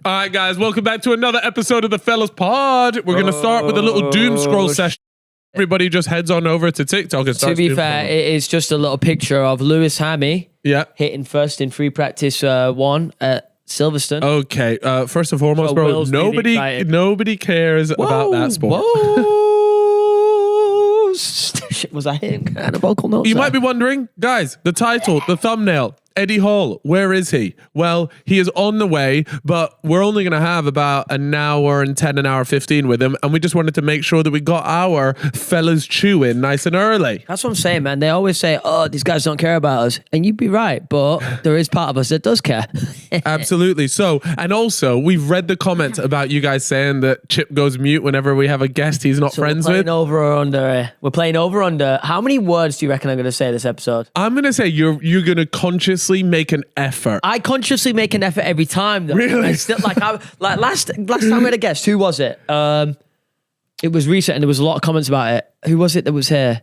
All right, guys, welcome back to another episode of the Fellas Pod. We're going to start with a little doom scroll session. Everybody just heads on over to TikTok and starts. To be fair, it is just a little picture of Lewis Hammy hitting first in free practice one at Silverstone. Okay, first and foremost, bro, nobody cares about that sport. Whoa. Was I hitting a vocal note? You might be wondering, guys, the title, the thumbnail, Eddie Hall, where is he? Well, he is on the way, but we're only going to have about an hour and 10, an hour 15 with him. And we just wanted to make sure that we got our fellas chewing nice and early. That's what I'm saying, man. They always say, oh, these guys don't care about us. And you'd be right, but there is part of us that does care. Absolutely. So, and also, we've read the comments about you guys saying that Chip goes mute whenever we have a guest he's not friends with. We're playing over under. How many words do you reckon I'm going to say this episode? I'm going to say you're going to consciously make an effort. I consciously make an effort every time, though. Really? I still, like last time we had a guest, who was it? It was recent and there was a lot of comments about it. Who was it that was here?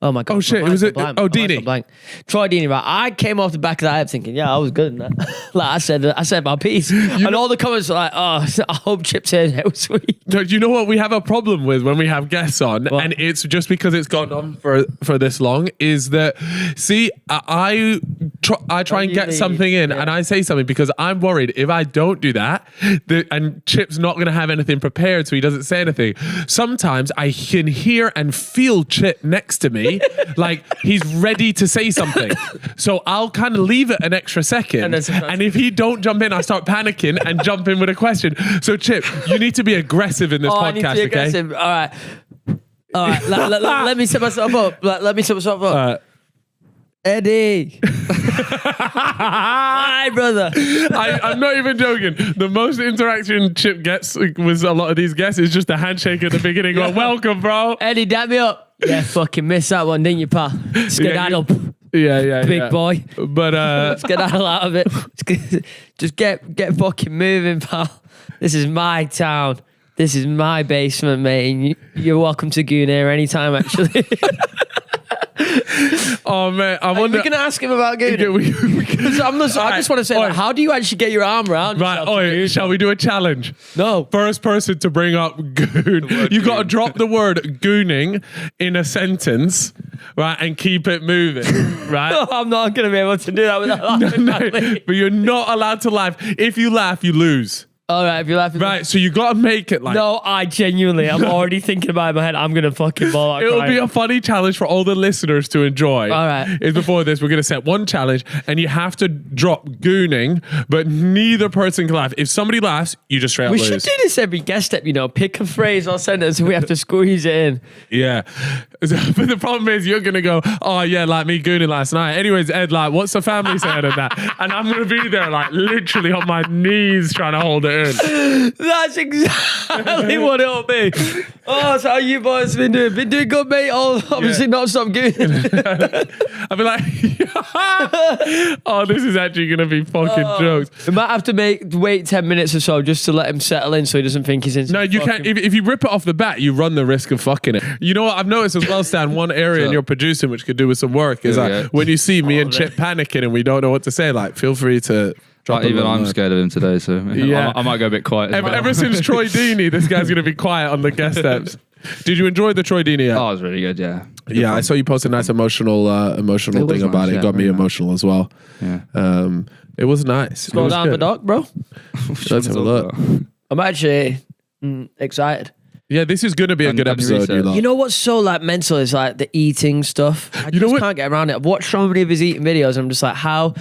Oh my God. Oh shit, was it? Oh, Dini. Troy Dini, right? I came off the back of that head thinking, yeah, I was good in that. Like I said my piece. And all the comments were like, oh, I hope Chip's here. It was sweet. No, you know what we have a problem with when we have guests on, and it's just because it's gone on for this long, is that, see, I try and get something in and I say something because I'm worried if I don't do that, and Chip's not going to have anything prepared so he doesn't say anything. Sometimes I can hear and feel Chip next to me like he's ready to say something. So I'll kind of leave it an extra second. And if he don't jump in, I start panicking and jump in with a question. So Chip, you need to be aggressive in this podcast, I need to be aggressive. All right. Let me set myself up. Let me set myself up. Eddie. Hi, brother. I'm not even joking. The most interaction Chip gets with a lot of these guests is just a handshake at the beginning. Going, welcome, bro. Eddie, dab me up. Yeah, fucking missed that one, didn't you, pal? Skedaddle. Yeah. Big boy. But skedaddle out of it. Just get fucking moving, pal. This is my town. This is my basement, mate. And you're welcome to Goon here anytime, actually. Oh man, I wonder. We're gonna ask him about Goon. I just want to say, like, how do you actually get your arm around? Right, shall we do a challenge? No. First person to bring up goon. You got to drop the word gooning in a sentence, right, and keep it moving, right? No, I'm not gonna be able to do that without laughing. No, but you're not allowed to laugh. If you laugh, you lose. All right, if you're laughing. Right, so you got to make it like... No, I'm already thinking about it in my head. I'm going to fucking ball out. It'll be a funny challenge for all the listeners to enjoy. All right. Is before this, we're going to set one challenge and you have to drop gooning, but neither person can laugh. If somebody laughs, you just straight up lose. We should do this every guest step, pick a phrase or sentence and we have to squeeze it in. Yeah. But the problem is you're going to go, oh yeah, like me gooning last night. Anyways, Ed, like, what's the family saying of that? And I'm going to be there like literally on my knees trying to hold it in. That's exactly what it'll be. Oh, so how you boys been doing? Been doing good, mate. Oh, obviously not stop gooning. I'll be like, oh, this is actually going to be fucking jokes. We might have to wait 10 minutes or so just to let him settle in so he doesn't think he's in. No, you can't. If you rip it off the bat, you run the risk of fucking it. You know what I've noticed as well, Stan, one area in your producing which could do with some work is like when you see me and Chip panicking and we don't know what to say, like feel free to... Even I'm scared of him today, so I might go a bit quiet. Ever since Troy Dini, this guy's going to be quiet on the guest steps. Did you enjoy the Troy Dini? Oh, it was really good, yeah. Yeah, I saw you post a nice emotional thing about it. It got me emotional as well. Yeah. It was nice. Scroll down the dock, bro. Let's have a look. I'm actually excited. Yeah, this is going to be a good episode. You know what's so like mental is like the eating stuff. I just can't get around it. I've watched so many of his eating videos and I'm just like, how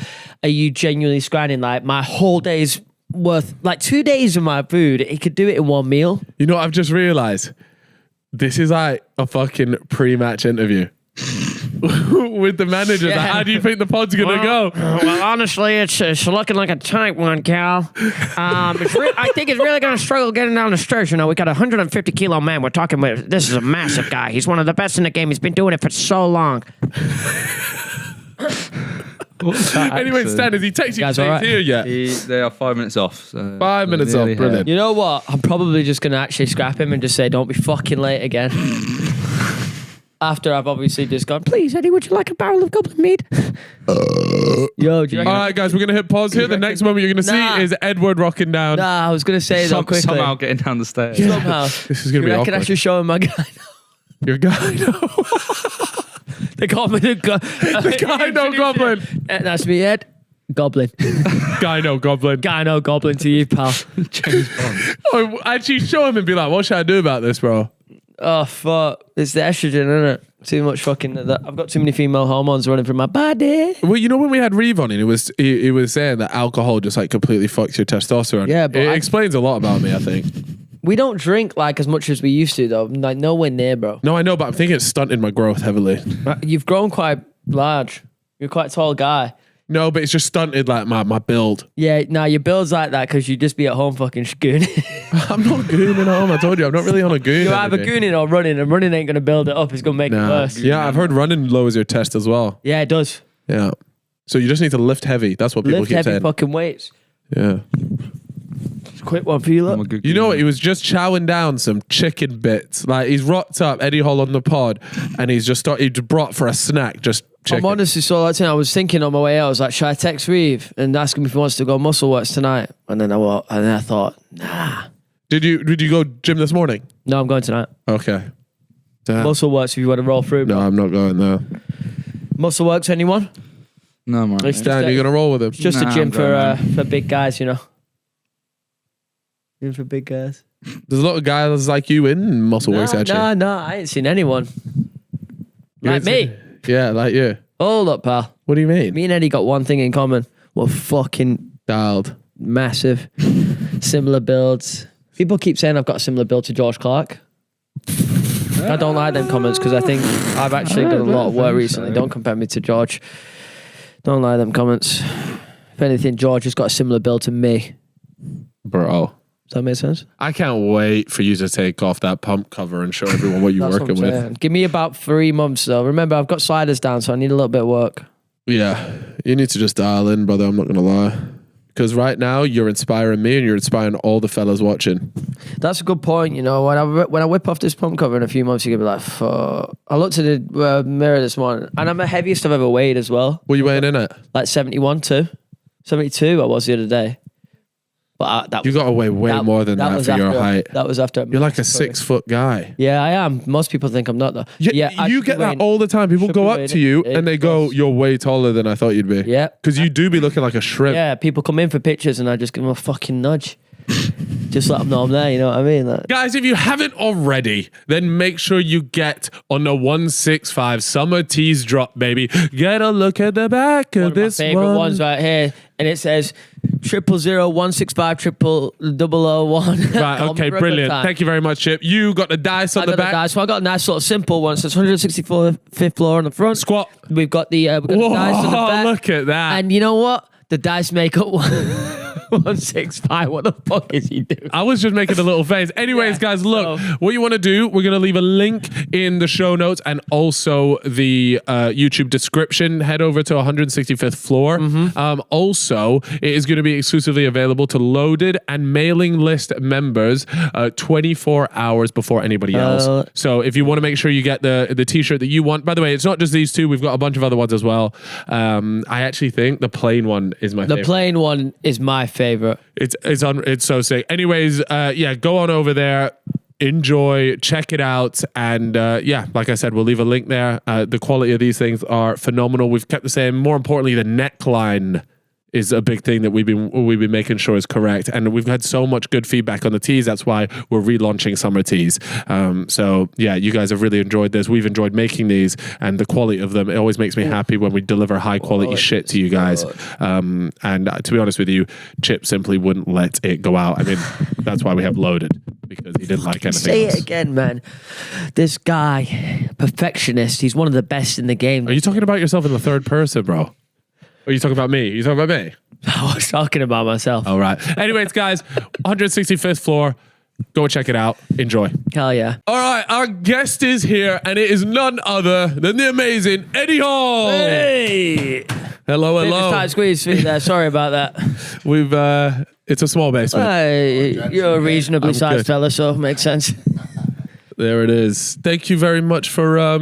are you genuinely grinding like my whole day's worth, like 2 days of my food? He could do it in one meal. You know what I've just realized? This is like a fucking pre-match interview. With the managers. Yeah. Like, how do you think the pod's going to go? Well, honestly, it's looking like a tight one, Cal. I think it's really going to struggle getting down the stairs. We got a 150 kilo man. We're talking with, this is a massive guy. He's one of the best in the game. He's been doing it for so long. Anyway, Stan, has he texted you here yet? They are 5 minutes off. So 5 minutes off, brilliant. You know what? I'm probably just going to actually scrap him and just say, don't be fucking late again. After I've obviously just gone, please, Eddie, would you like a barrel of goblin mead? Yo, do you All right, guys, we're going to hit pause here. The next moment you're going to see is Edward rocking down. Nah, I was going to say that quickly. Somehow getting down the stairs. Somehow. This is going to be awkward. I should show him my guy. Your guy, no. They call me the guy, no goblin. That's me, Ed. Goblin. Guy, no goblin. Guy, no goblin to you, pal. James Bond. Oh, actually show him and be like, what should I do about this, bro? Oh, fuck. It's the estrogen, isn't it? Too much fucking... I've got too many female hormones running through my body. Well, you know when we had Reeve on, and he was saying that alcohol just like completely fucks your testosterone. Yeah, but it explains a lot about me, I think. We don't drink like as much as we used to, though. Like nowhere near, bro. No, I know, but I'm thinking it's stunted my growth heavily. You've grown quite large. You're quite a tall guy. No, but it's just stunted like my build. Yeah, nah, your build's like that because you just be at home fucking gooning. I'm not gooning at home. I told you, I'm not really on a goon. You're either gooning or running, and running ain't gonna build it up. It's gonna make it worse. Yeah, I've heard running lowers your test as well. Yeah, it does. Yeah. So you just need to lift heavy. That's what people Lift keep heavy saying. fucking weights. Yeah. It's a quick one for you, look. You know what? He was just chowing down some chicken bits. Like he's rocked up Eddie Hall on the pod, and he's just he brought for a snack just chicken. I'm honestly so like I was thinking on my way out. I was like, should I text Reeve and ask him if he wants to go muscle works tonight? And then I thought, nah. Did you go gym this morning? No, I'm going tonight. Okay. Damn. Muscle works if you want to roll through. No, I'm not going there. Muscle works, anyone? No, man. It's Dan, you're gonna roll with him. It's just Nah, a gym I'm going, for big guys, you know. Gym for big guys. There's a lot of guys like you in muscle works actually. No, I ain't seen anyone. You Like ain't me. Yeah, like you. Hold up, pal. What do you mean? Me and Eddie got one thing in common. We're fucking Dialed. massive. Similar builds. People keep saying I've got a similar build to George Clark. I don't like them comments because I think I've actually done a lot of work recently. Don't compare me to George. Don't like them comments. If anything, George has got a similar build to me. Bro. Does that make sense? I can't wait for you to take off that pump cover and show everyone what you're That's working what I'm with. saying. Give me about 3 months though. Remember, I've got sliders down, so I need a little bit of work. Yeah. You need to just dial in, brother. I'm not going to lie. Because right now, you're inspiring me and you're inspiring all the fellas watching. That's a good point. You know, when I whip off this pump cover in a few months, you're going to be like, fuck. I looked at the mirror this morning, and I'm the heaviest I've ever weighed as well. What are you weighing in at? Like 71 too. 72 I was the other day. But You got to weigh way more than that for your height. That was after. You're like a 6 foot guy. Yeah, I am. Most people think I'm not though. Yeah, I you should get be that weighing- all the time. People should go be up weighing to you it. and they go, "You're way taller than I thought you'd be." Yeah. Because you do be looking like a shrimp. Yeah, people come in for pictures and I just give them a fucking nudge. Just let them know I'm there, you know what I mean? Like, Guys, if you haven't already, then make sure you get on the 165 summer tees drop, baby. Get a look at the back one of of my this favorite one. ones right here. And it says 000-165 001. Right, okay, brilliant. Thank you very much, Chip. You got the dice on the back. So I got a nice little simple one. So it's 164th floor on the front. Squat. We've got the dice on the back. Look at that. And you know what? The dice make up 165. What the fuck is he doing? I was just making a little face. Anyways, guys, look, what you want to do, we're going to leave a link in the show notes and also the YouTube description. Head over to 165th floor. Also, it is going to be exclusively available to loaded and mailing list members 24 hours before anybody else. So if you want to make sure you get the t-shirt that you want, by the way, it's not just these two. We've got a bunch of other ones as well. I actually think the plain one is my favorite. The plain one is my favorite. It's so sick. Anyways, yeah, go on over there, enjoy, check it out, and yeah, like I said, we'll leave a link there. The quality of these things are phenomenal. We've kept the same. More importantly, the neckline is a big thing that we've been making sure is correct, and we've had so much good feedback on the tees. That's why we're relaunching summer tees. So yeah, you guys have really enjoyed this. We've enjoyed making these, and the quality of them. It always makes me happy when we deliver high quality shit to you guys. And to be honest with you, Chip simply wouldn't let it go out. I mean, that's why we have loaded, because he didn't like anything Say else. it again, man. This guy, perfectionist. He's one of the best in the game. Are you talking about yourself in the third person, bro? Or are you talking about me? Are you talking about me? I was talking about myself. All right. Anyways, guys, 165th floor. Go check it out. Enjoy. Hell yeah. All right, our guest is here, and it is none other than the amazing Eddie Hall. Hey. Hello, hello. Tight squeeze feet there. Sorry about that. We've it's a small basement. You're a reasonably I'm sized good. fella, so it makes sense. There it is. Thank you very much for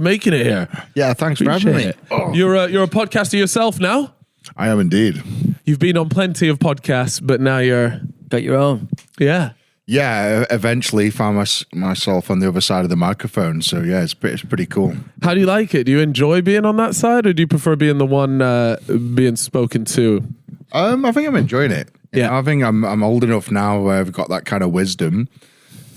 making it here. Yeah, thanks for having me. Oh. You're a podcaster yourself now? I am indeed. You've been on plenty of podcasts, but now you're... Got your own. Yeah. Yeah, eventually found myself on the other side of the microphone. So yeah, it's pretty cool. How do you like it? Do you enjoy being on that side, or do you prefer being the one being spoken to? I think I'm enjoying it. You Yeah. know, I think I'm old enough now where I've got that kind of wisdom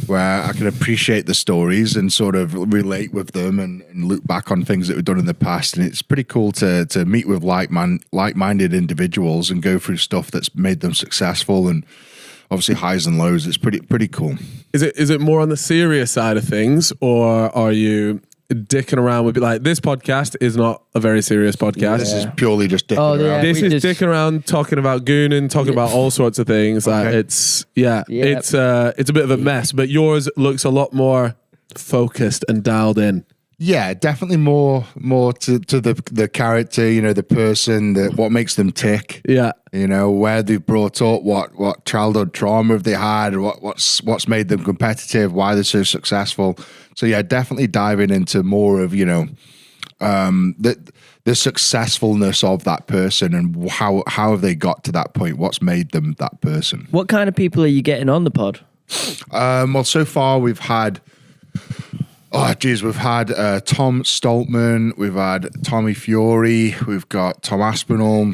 where I can appreciate the stories and sort of relate with them and look back on things that we've done in the past. And it's pretty cool to meet with like-minded individuals and go through stuff that's made them successful and obviously highs and lows. It's pretty cool. Is it more on the serious side of things, or are you dicking around with like this podcast is not a very serious podcast? This is purely just dicking around. This is dicking around, talking about gooning, talking about all sorts of things. Like it's it's a bit of a mess, but yours looks a lot more focused and dialed in. Yeah, definitely more to the character, you know, the person, what makes them tick. Yeah. You know, where they've brought up, what childhood trauma have they had, what's made them competitive, why they're so successful. So yeah, definitely diving into more of, you know, the successfulness of that person and how have they got to that point, what's made them that person. What kind of people are you getting on the pod? Well, so far we've had we've had Tom Stoltman, we've had Tommy Fury, we've got Tom Aspinall,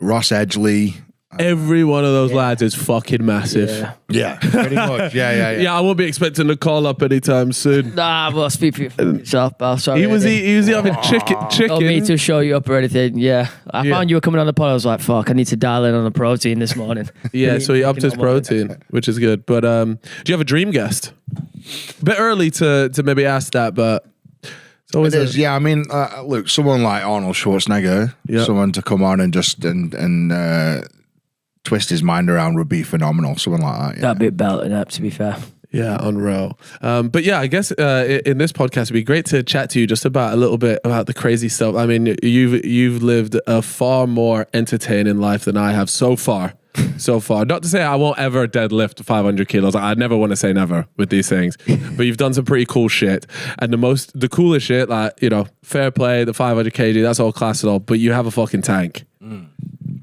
Ross Edgley. Every one of those lads is fucking massive. Yeah, pretty much. Yeah. I won't be expecting to call up anytime soon. Nah, well, speak for yourself, pal. Sorry. He was having chicken. Not me to show you up or anything. Yeah. I found you were coming on the pod. I was like, fuck, I need to dial in on the protein this morning. Yeah, so he upped his protein, which is good. But do you have a dream guest? A bit early to maybe ask that, but it's always it is. Yeah, I mean, look, someone like Arnold Schwarzenegger, someone to come on and just and twist his mind around would be phenomenal. Someone like that. Yeah. That'd be belting up, to be fair. Yeah, unreal. But yeah, I guess in this podcast, it'd be great to chat to you just about a little bit about the crazy stuff. I mean, you've lived a far more entertaining life than I have so far. Not to say I won't ever deadlift 500 kilos. I never want to say never with these things, but you've done some pretty cool shit. And the coolest shit, like, you know, fair play, the 500 kg, that's all class and all, but you have a fucking tank.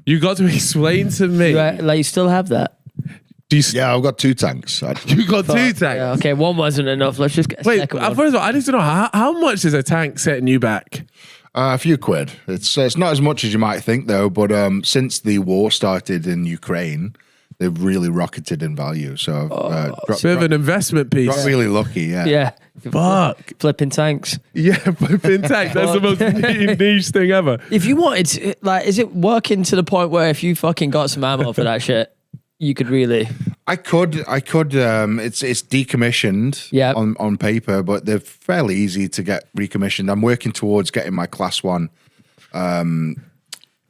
You got to explain to me. Like, you still have that? Yeah, I've got 2 tanks. You got 2 tanks? Yeah, okay, one wasn't enough. Let's just get a second one. First of all, I need to know, how much is a tank setting you back? A few quid. It's not as much as you might think, though. But since the war started in Ukraine, they've really rocketed in value. So I've bit of an investment piece. Got really lucky, yeah. Yeah. Fuck. Flipping tanks. Yeah, flipping tanks. That's the most niche thing ever. If you wanted to, like, is it working to the point where if you fucking got some ammo for that shit, you could really... I could. It's decommissioned on paper, but they're fairly easy to get recommissioned. I'm working towards getting my class 1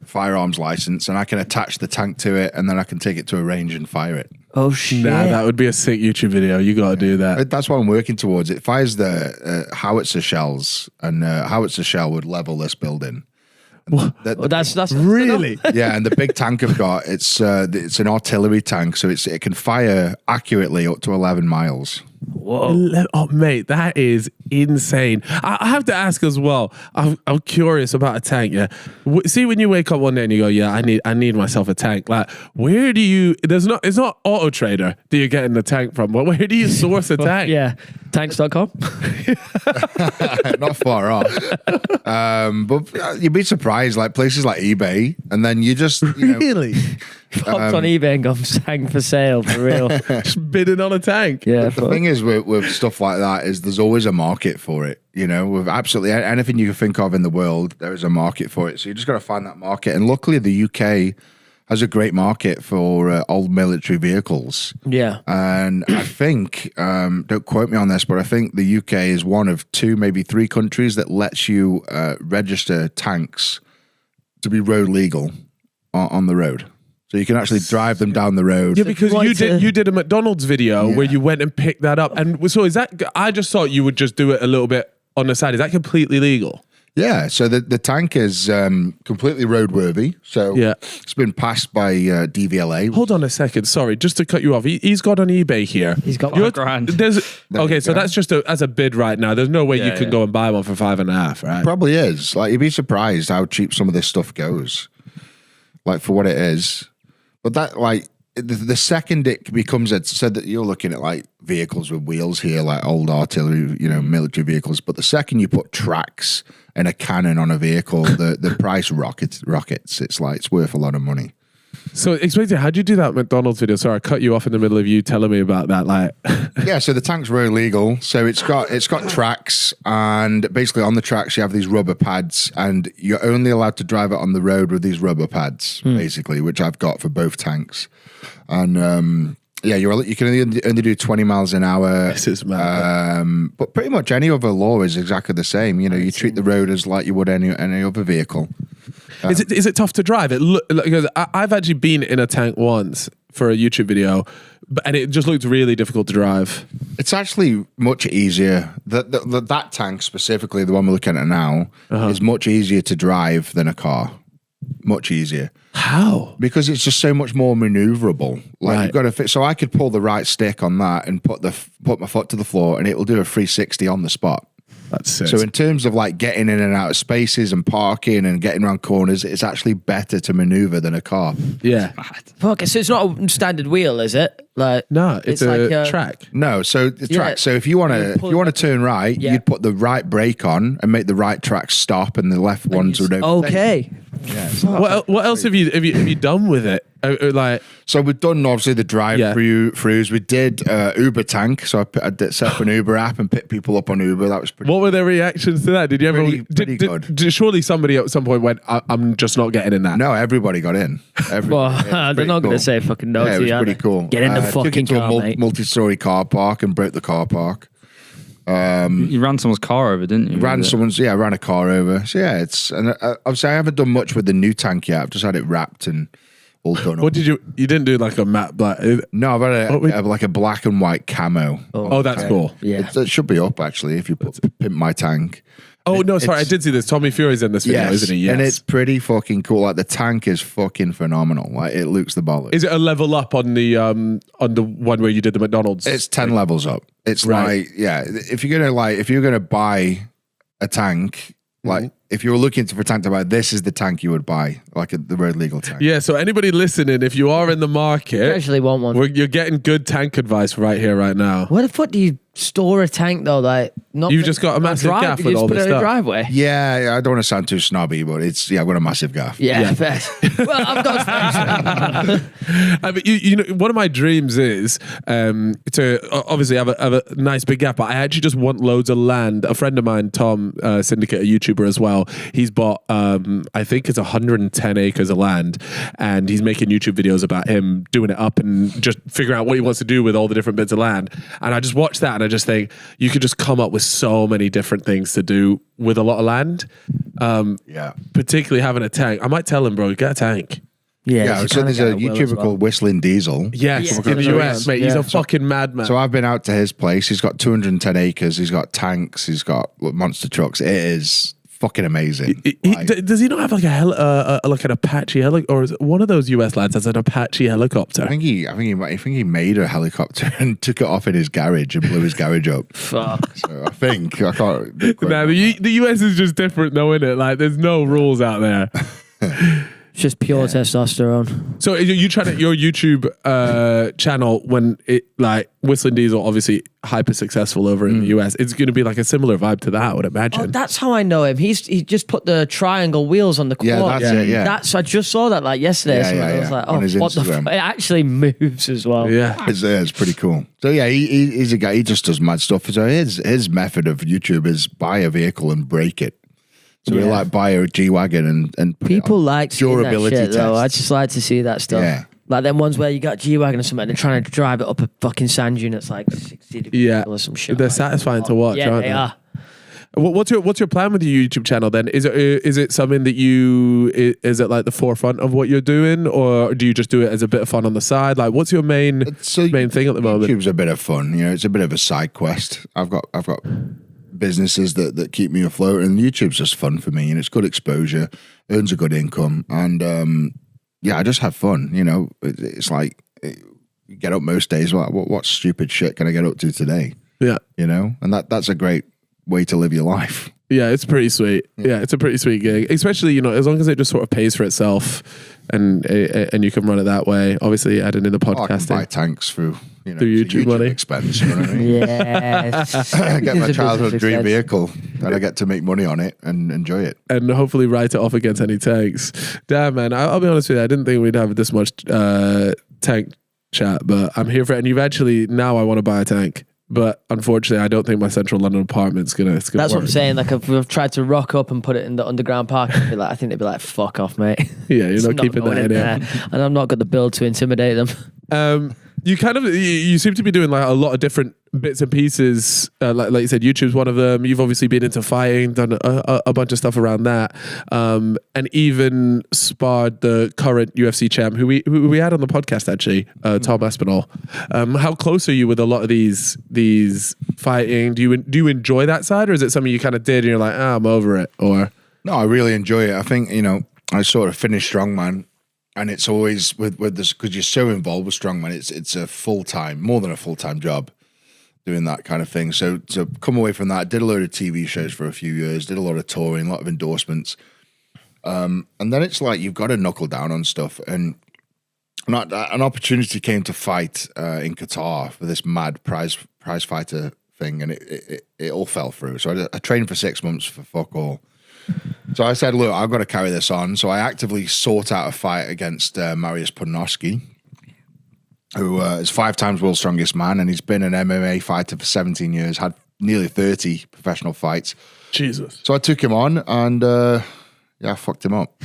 firearms license, and I can attach the tank to it, and then I can take it to a range and fire it. Oh shit! Nah, that would be a sick YouTube video. You got to do that. That's what I'm working towards. It fires the howitzer shells, and howitzer shell would level this building. That's really yeah. And the big tank I've got, it's an artillery tank, so it can fire accurately up to 11 miles. Whoa! Oh, mate, that is insane. I have to ask as well. I'm curious about a tank. Yeah, see, when you wake up one day and you go, "Yeah, I need myself a tank." Like, where do you? It's not Auto Trader. Do you get in the tank from? But where do you source a tank? Yeah, tanks.com. Not far off. But you'd be surprised, like places like eBay, and then you just really. Popped on eBay and gone tank for sale, for real. Just bidding on a tank. Yeah. The thing is with stuff like that is there's always a market for it. You know, with absolutely anything you can think of in the world, there is a market for it. So you just got to find that market. And luckily, the UK has a great market for old military vehicles. Yeah. And I think, don't quote me on this, but I think the UK is one of 2, maybe 3 countries that lets you register tanks to be road legal on the road. So you can actually drive them down the road. Yeah, because you did a McDonald's video where you went and picked that up. And so is that, I just thought you would just do it a little bit on the side. Is that completely legal? Yeah, so the tank is completely roadworthy. So it's been passed by DVLA. Hold on a second. Sorry, just to cut you off. He's got on eBay here. He's got $5,000. Okay, so that's just as a bid right now. There's no way you can go and buy one for 5.5, right? Probably is. Like, you'd be surprised how cheap some of this stuff goes. Like, for what it is. But that, like, the second it becomes so that you're looking at like vehicles with wheels here, like old artillery, military vehicles. But the second you put tracks and a cannon on a vehicle, the price rockets. It's like, it's worth a lot of money. So explain to me, how do you do that McDonald's video? Sorry, I cut you off in the middle of you telling me about that. Like, yeah, so the tank's road legal. So it's got tracks, and basically on the tracks you have these rubber pads, and you're only allowed to drive it on the road with these rubber pads, basically, which I've got for both tanks. And you can only do 20 miles an hour. This is mad. But pretty much any other law is exactly the same. You treat the road as like you would any other vehicle. Is it tough to drive? Because I've actually been in a tank once for a YouTube video, and it just looked really difficult to drive. It's actually much easier. That tank specifically, the one we're looking at now, is much easier to drive than a car. Much easier. How? Because it's just so much more maneuverable. Like, you've got to fit. So I could pull the right stick on that and put my foot to the floor, and it will do a 360 on the spot. That's sick. So in terms of like getting in and out of spaces and parking and getting around corners, it's actually better to maneuver than a car. Yeah. Okay, so it's not a standard wheel, is it? Like, no, it's like a track. No, so the track. So if you want to turn right, you'd put the right brake on and make the right track stop, and the left ones would open. Okay. Yeah. So what else have you done with it? So we've done obviously the drive-throughs. We did Uber Tank. So I set up an Uber app and picked people up on Uber. That was pretty. What were their reactions to that? Did you ever? Pretty good. Surely somebody at some point went, "I'm just not getting in that." No, everybody got in. Well, they're not going to say fucking no to you. It was pretty cool. Get in the fucking car, mate. Multi-story car park and broke the car park. You ran someone's car over, didn't you? Ran a car over. So yeah, obviously I haven't done much with the new tank yet. I've just had it wrapped and all done. What did you didn't do like a matte black? No, I've had like a black and white camo. Oh, that's cool. Yeah. It should be up actually if you put Pimp My Tank. Oh, no, sorry. I did see this. Tommy Fury's in this video, isn't he? Yes. And it's pretty fucking cool. Like, the tank is fucking phenomenal. Like, it looks the bollocks. Is it a level up on the one where you did the McDonald's? It's 10 levels up. It's like, if you're gonna buy a tank, like, if you were looking for a tank to buy, this is the tank you would buy, like the road legal tank. Yeah, so anybody listening, if you are in the market, I actually want one. You're getting good tank advice right here, right now. Where the fuck do you store a tank though? Like, you've just got a massive gaff with all this stuff. Driveway. Yeah, I don't want to sound too snobby, but I've got a massive gaff. Yeah. Well, I've got. But you know, one of my dreams is to obviously have a nice big gaff, but I actually just want loads of land. A friend of mine, Tom, Syndicate, a YouTuber as well, he's bought I think it's 110 acres of land, and he's making YouTube videos about him doing it up and just figuring out what he wants to do with all the different bits of land. And I just watch that and I just think you could just come up with so many different things to do with a lot of land. Particularly having a tank. I might tell him, bro, get a tank. Yeah, so there's a YouTuber called Whistling Diesel. Yes, in the US, mate. He's a fucking madman. So I've been out to his place. He's got 210 acres. He's got tanks. He's got monster trucks. It is fucking amazing. Does he not have like like an Apache helicopter, or is it one of those US lads has an Apache helicopter? I think he made a helicopter and took it off in his garage and blew his garage up. Fuck. So I can't. No, the US is just different, though, isn't it? Like, there's no rules out there. It's just pure testosterone. So you trying to your YouTube channel, when it like Whistling Diesel, obviously hyper successful over in the US, it's going to be like a similar vibe to that, I would imagine. Oh, that's how I know him. He just put the triangle wheels on the quad. Yeah, that's it. Yeah, I just saw that like yesterday. I was like, oh, what the fuck? It actually moves as well. Yeah, it's pretty cool. So yeah, he's a guy. He just does mad stuff. So his method of YouTube is buy a vehicle and break it. So we like buy a G-Wagon and people like durability that shit, tests. though. I just like to see that stuff. Yeah. Like them ones where you got G-Wagon or something and they're trying to drive it up a fucking sand dune that's like 60 degrees or some shit. They're satisfying to watch, yeah, aren't they are. What's your plan with your YouTube channel then? Is it something that is it like the forefront of what you're doing, or do you just do it as a bit of fun on the side? Like, what's your main thing at the moment? YouTube's a bit of fun, it's a bit of a side quest. I've got businesses that keep me afloat, and YouTube's just fun for me, and it's good exposure, earns a good income, and I just have fun. You know, it's like you get up most days. Like, what stupid shit can I get up to today? Yeah, you know, and that's a great way to live your life. Yeah, it's pretty sweet. Yeah, it's a pretty sweet gig, especially, you know, as long as it just sort of pays for itself, and you can run it that way. Obviously, adding in the podcasting. I can buy tanks through YouTube money expense. You know what I mean? Yeah, get my childhood dream vehicle, and I get to make money on it and enjoy it, and hopefully write it off against any tanks. Damn, man, I'll be honest with you. I didn't think we'd have this much tank chat, but I'm here for it. And now I want to buy a tank. But unfortunately, I don't think my central London apartment's gonna. That's work. What I'm saying. Like, if we've tried to rock up and put it in the underground park, I think they'd be like, "Fuck off, mate." Yeah, you're not keeping that in there, and I'm not got the build to intimidate them. You kind of you seem to be doing like a lot of different bits and pieces. Like you said, YouTube's one of them. You've obviously been into fighting, done a bunch of stuff around that, and even sparred the current UFC champ who we had on the podcast actually, Tom Espinal. How close are you with a lot of these fighting? Do you enjoy that side, or is it something you kind of did and you're like, I'm over it? Or no, I really enjoy it. I think, you know, I sort of finished strongman. And it's always with this, because you're so involved with strongman, it's a full-time, more than a full-time job doing that kind of thing. So to come away from that, I did a load of TV shows for a few years, did a lot of touring, a lot of endorsements. And then it's like you've got to knuckle down on stuff. And an opportunity came to fight in Qatar for this mad prize fighter thing, and it all fell through. So I trained for 6 months for fuck all. So I said, look, I've got to carry this on. So I actively sought out a fight against Mariusz Podnoski, who is 5 times world's strongest man, and he's been an MMA fighter for 17 years, had nearly 30 professional fights. Jesus. So I took him on, and I fucked him up.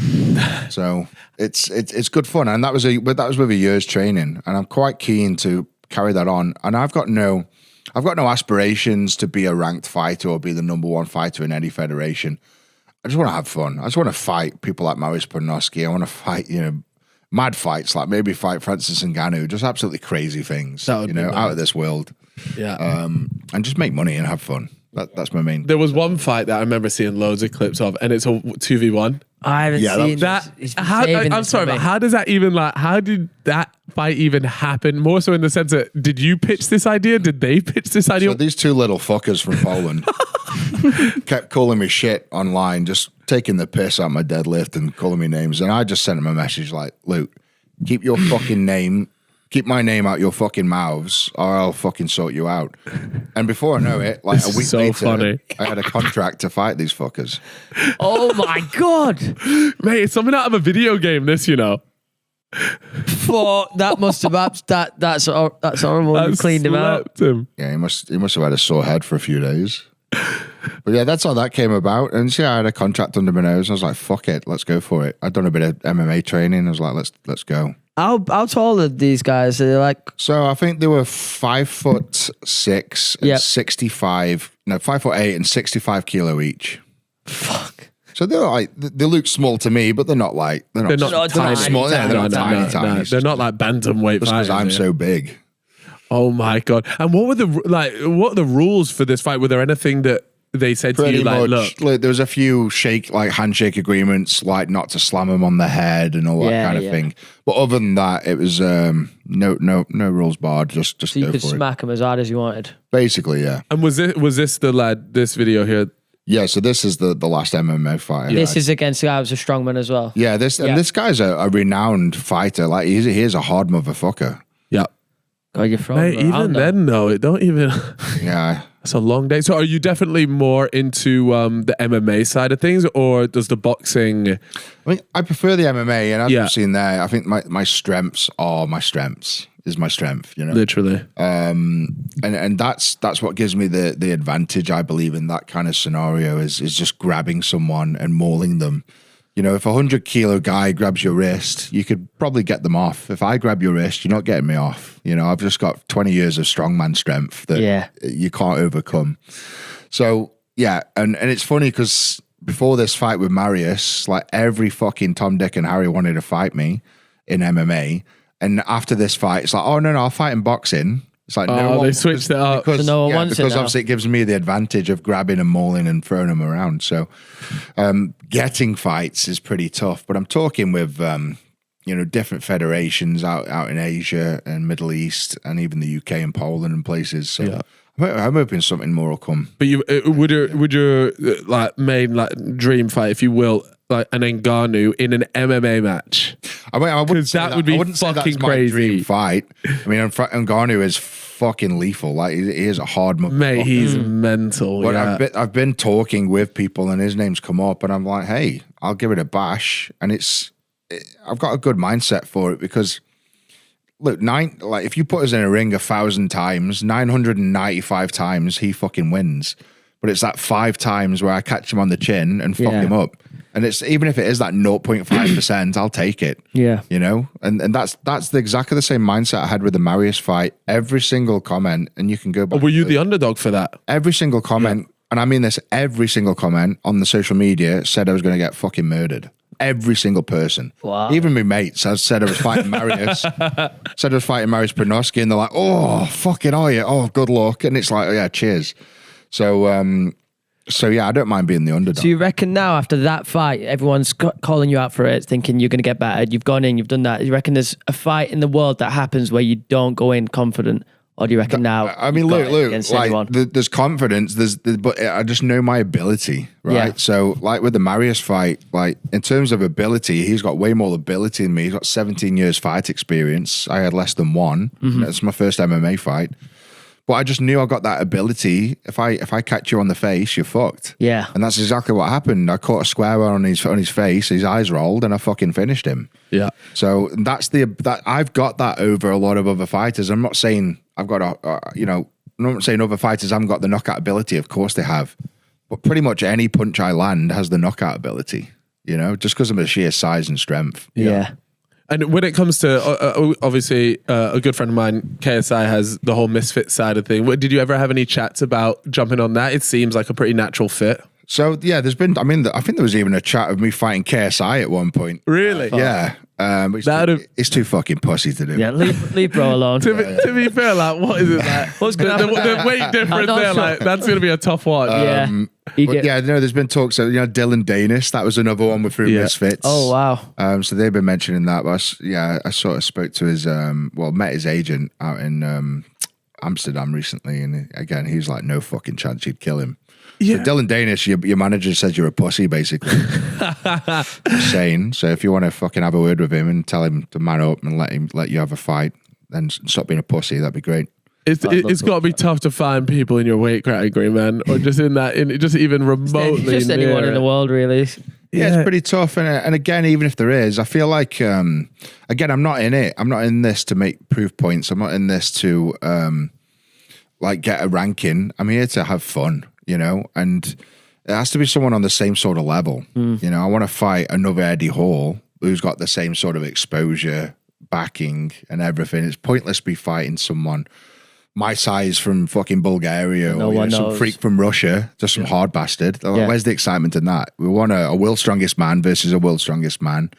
So it's good fun, and that was with a year's training, and I'm quite keen to carry that on. And I've got no aspirations to be a ranked fighter or be the number one fighter in any federation. I just want to have fun. I just want to fight people like Mariusz Podnoski. I want to fight, you know, mad fights, like maybe fight Francis Ngannou, just absolutely crazy things, you know, out of this world. Yeah. And just make money and have fun. That's my main. There was one fight that I remember seeing loads of clips of, and it's a 2v1. I haven't seen that. I'm sorry, but how does that even how did that fight even happen? More so in the sense that, did you pitch this idea? Did they pitch this idea? So these two little fuckers from Poland kept calling me shit online, just taking the piss out of my deadlift and calling me names. And I just sent them a message like, Luke, keep my name out your fucking mouths, or I'll fucking sort you out. And before I know it, like a week later, I had a contract to fight these fuckers. Oh my God. Mate, it's something out of a video game, this, you know. That must have that's horrible. You cleaned him out. Yeah, he must have had a sore head for a few days. But yeah, that's how that came about. And I had a contract under my nose. I was like, fuck it, let's go for it. I'd done a bit of MMA training. I was like, let's go. How tall are these guys? Are they like? So I think they were 5'6" and 5'8" and 65 kilo each. Fuck. So they look small to me, but they're not small. They're not tiny. They're not like bantamweight fighters. Because I'm so big. Oh my God. And what are the rules for this fight? Were there anything that they said to you, like, look, there was a few handshake agreements, like not to slam them on the head and all that kind of thing. But other than that, it was no rules barred. Just so you could smack him as hard as you wanted. Basically, yeah. And was this the lad? This video here? Yeah. So this is the last MMA fight. This is against the guy who's a strongman as well. Yeah. This guy's a renowned fighter. Like he's a hard motherfucker. Yeah. God, you're from even then, no, it don't even. Yeah. It's a long day. So are you definitely more into the MMA side of things, or does the boxing? I mean, I prefer the MMA, and as you've seen there, I think my strengths are my strengths. Is my strength, you know, literally. And that's what gives me the advantage. I believe in that kind of scenario is just grabbing someone and mauling them. You know, if a 100-kilo guy grabs your wrist, you could probably get them off. If I grab your wrist, you're not getting me off. You know, I've just got 20 years of strongman strength that you can't overcome. So, yeah, and it's funny because before this fight with Mariusz, like every fucking Tom, Dick, and Harry wanted to fight me in MMA. And after this fight, it's like, oh, no, I'll fight in boxing. It's like they switched it up. because, So no one wants it because now. obviously it gives me the advantage of grabbing and mauling and throwing them around. So getting fights is pretty tough. But I'm talking with different federations out in Asia and Middle East and even the UK and Poland and places. So I'm hoping something more will come. But would your like main like dream fight, if you will, like an Ngannou in an MMA match? I wouldn't say that would be I wouldn't say fucking that's my crazy. dream fight. I mean, Ngannou is fucking lethal. Like he is a hard Mate, he's mental. But I've been talking with people and his name's come up, and I'm like, hey, I'll give it a bash. And I've got a good mindset for it because. Look, if you put us in a ring 1,000 times, 995 times he fucking wins. But it's that 5 times where I catch him on the chin and fuck him up. And it's even if it is that 0.5%, I'll take it. Yeah. You know? And that's exactly the same mindset I had with the Marius fight. Every single comment, and you can go back. Were you the underdog for that? Every single comment, and I mean this, every single comment on the social media said I was going to get fucking murdered. Every single person. Wow. Even my mates. I said I was fighting Marius. Said I was fighting Marius Pranoski, and they're like, "Oh, fucking are you? Oh, good luck." And it's like, "Oh, yeah, cheers." So, yeah, I don't mind being the underdog. So you reckon now after that fight, everyone's calling you out for it, thinking you're going to get battered. You've gone in, you've done that. You reckon there's a fight in the world that happens where you don't go in confident? Or do you reckon now? I mean, look, like there's confidence, but I just know my ability, right? Yeah. So, like with the Marius fight, like in terms of ability, he's got way more ability than me. He's got 17 years fight experience. I had less than one. That's my first MMA fight. But I just knew I got that ability. If I catch you on the face, you're fucked. Yeah. And that's exactly what happened. I caught a square one on his face, his eyes rolled, and I fucking finished him. Yeah. So that I've got that over a lot of other fighters. I'm not saying I've got I'm not saying other fighters haven't got the knockout ability. Of course they have. But pretty much any punch I land has the knockout ability, just because of the sheer size and strength. Yeah. And when it comes to, obviously, a good friend of mine, KSI, has the whole misfit side of thing. Did you ever have any chats about jumping on that? It seems like a pretty natural fit. So, yeah, there's been, I think there was even a chat of me fighting KSI at one point. Really? Yeah. It's too fucking pussy to do. Yeah, leave bro alone. To be fair, like, what is it like? What's going to happen? The weight difference there, like, that's going to be a tough one. There's been talks of, Dylan Danis, that was another one with Misfits. Oh, wow. So they've been mentioning that. But I sort of spoke to his, met his agent out in Amsterdam recently. And again, he was like, no fucking chance you'd kill him. Yeah. So Dylan Danis, your manager says you're a pussy, basically. Insane. So if you want to fucking have a word with him and tell him to man up and let you have a fight, then stop being a pussy, that'd be great. It's got to be tough to find people in your weight category, man, or just just even remotely. Just anyone in the world, really. Yeah, it's pretty tough. And again, even if there is, I feel like, again, I'm not in it. I'm not in this to make proof points. I'm not in this to get a ranking. I'm here to have fun, and it has to be someone on the same sort of level. I want to fight another Eddie Hall who's got the same sort of exposure, backing, and everything. It's pointless to be fighting someone my size from fucking Bulgaria or some freak from Russia, just some hard bastard. Where's the excitement in that? We want a world's strongest man versus a world's strongest man,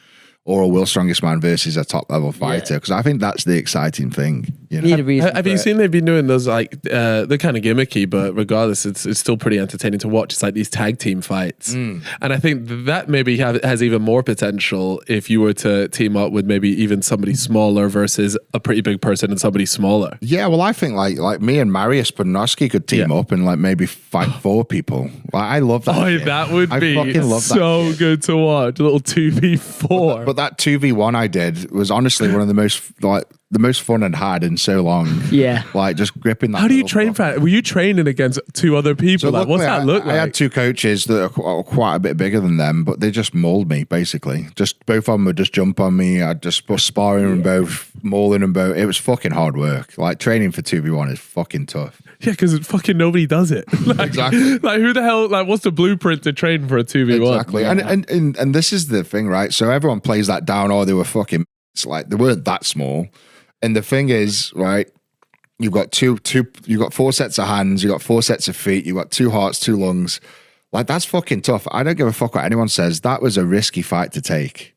or a world's strongest man versus a top level fighter, because I think that's the exciting thing. Have you seen they've been doing those they're kind of gimmicky, but regardless, it's still pretty entertaining to watch. It's like these tag team fights, and I think that maybe has even more potential if you were to team up with maybe even somebody smaller versus a pretty big person and somebody smaller. Yeah, well, I think like me and Marius Podnoski could team up and maybe fight 4 people. I love that. Oh, that would be so good to watch. A little 2v4. But that 2v1 I did was honestly one of the most fun I'd had in so long. Yeah. Just gripping that. How do you train for that? Were you training against 2 other people? So what's that look like? I had 2 coaches that are quite a bit bigger than them, but they just mauled me, basically. Just both of them would just jump on me. I'd just put sparring them both, mauling them both. It was fucking hard work. Training for 2v1 is fucking tough. Yeah, because fucking nobody does it. Exactly. Who the hell, what's the blueprint to train for a 2v1? Exactly. Yeah. And this is the thing, right? So everyone plays that down, they were fucking, they weren't that small. And the thing is, right, you've got you've got 4 sets of hands, you've got 4 sets of feet, you've got 2 hearts, 2 lungs. That's fucking tough. I don't give a fuck what anyone says. That was a risky fight to take.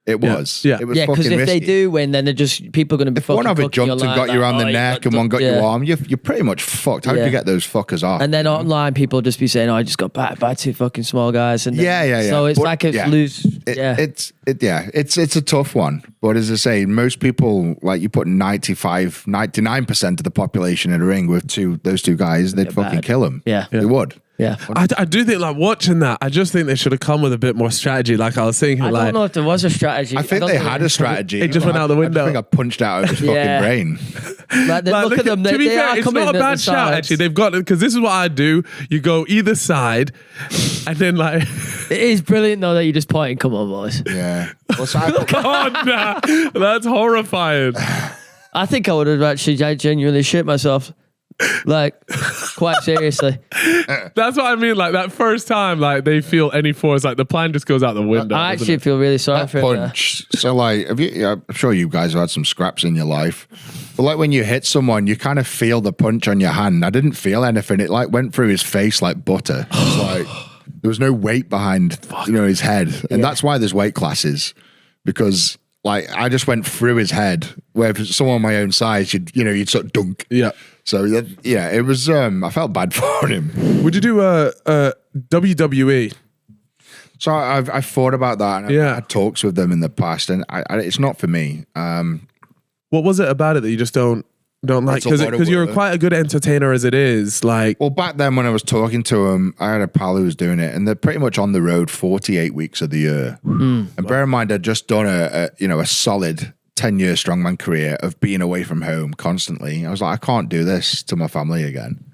It was. Yeah. It was Yeah, because fucking if they risky. do win, then they're just people are going to be If fucking one of it cooking jumped your and got line, you around like, the oh, neck you and one got yeah. your arm, you're pretty much fucked. How do Yeah. you get those fuckers off? And then online, people just be saying, "Oh, I just got battered by two fucking small guys." And then, Yeah. So it's But, like it's yeah. loose. It's a tough one. But as I say, most people, like you put 99% of the population in a ring with those two guys, they'd fucking battered. kill them. Yeah. They would. Yeah. I do think like watching that, I just think they should have come with a bit more strategy. Like I was saying, I like don't know if there was a strategy. I think they had a strategy. It just went out the window. I think I punched out of his fucking Yeah. brain. Like, look at them. To be They fair, are it's coming not a at bad the shout. sides. Actually, they've got it because this is what I do. You go either side, and then like, It is brilliant though that you just point. Come on, boys. Yeah. Well, so oh nah, that's horrifying. I think I would have actually genuinely shit myself. Like, quite seriously. That's what I mean. Like that first time, like they feel any force, like the plan just goes out the window. I doesn't actually it? feel really sorry that for him. there. punch. So like, I'm sure you guys have had some scraps in your life, but like when you hit someone, you kind of feel the punch on your hand. I didn't feel anything. It like went through his face like butter. It's like there was no weight behind, his head, and that's why there's weight classes, because like I just went through his head. Where if someone my own size, you'd sort of dunk. Yeah. So yeah, it was. I felt bad for him. Would you do WWE? So I've thought about that. And Yeah. I've had talks with them in the past, and it's not for me. What was it about it that you just don't like? It's a lot of Because you're work. quite a good entertainer as it is. Like, Well, back then when I was talking to him, I had a pal who was doing it, and they're pretty much on the road 48 weeks of the year. And bear in mind, I'd just done a solid 10-year strongman career of being away from home constantly. I was like, I can't do this to my family again.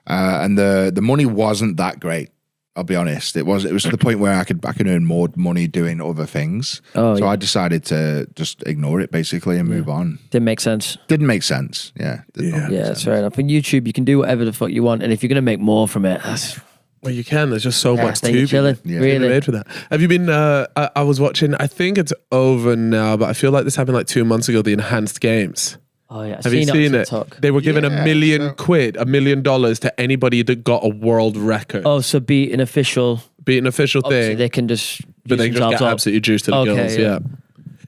And the money wasn't that great. I'll be honest. It was to the point where I could earn more money doing other things. Oh, so yeah. I decided to just ignore it basically and move on. Didn't make sense. Didn't make sense. Yeah. Did not make Yeah, sense. that's fair enough. On YouTube, you can do whatever the fuck you want, and if you're gonna make more from it, that's well, you can. There's just so much then to you're chilling. Yeah. Really. made for that. Have you been? I was watching. I think it's over now, but I feel like this happened like 2 months ago. The enhanced games. Oh yeah, I've Have you seen on it? TikTok. They were giving Yeah, $1 million so- $1 million to anybody that got a world record. Oh, so beat an official. Be an official Obviously, thing, they can just. but they just get absolutely juiced to the Okay, gills. yeah. Yeah.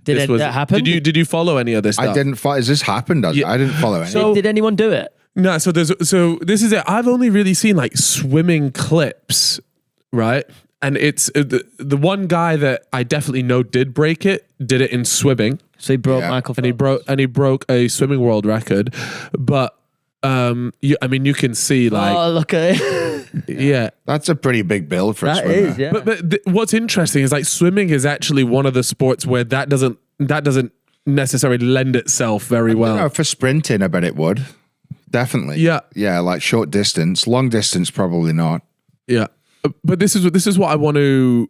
Did This that happen? Did you follow any of this stuff? I didn't follow. Has this happened? I didn't follow any. So- Did anyone do it? No, so this is it. I've only really seen like swimming clips, right? And it's the one guy that I definitely know did break it, did it in swimming, So he broke Yeah. Michael. and he broke a swimming world record. But you can see like Oh, look at it. yeah. That's a pretty big bill for a That swimmer. is, yeah. But what's interesting is like swimming is actually one of the sports where that doesn't necessarily lend itself very well. No, for sprinting, I bet it would. Definitely. Yeah. Yeah, like short distance. Long distance, probably not. Yeah, but this is what I want to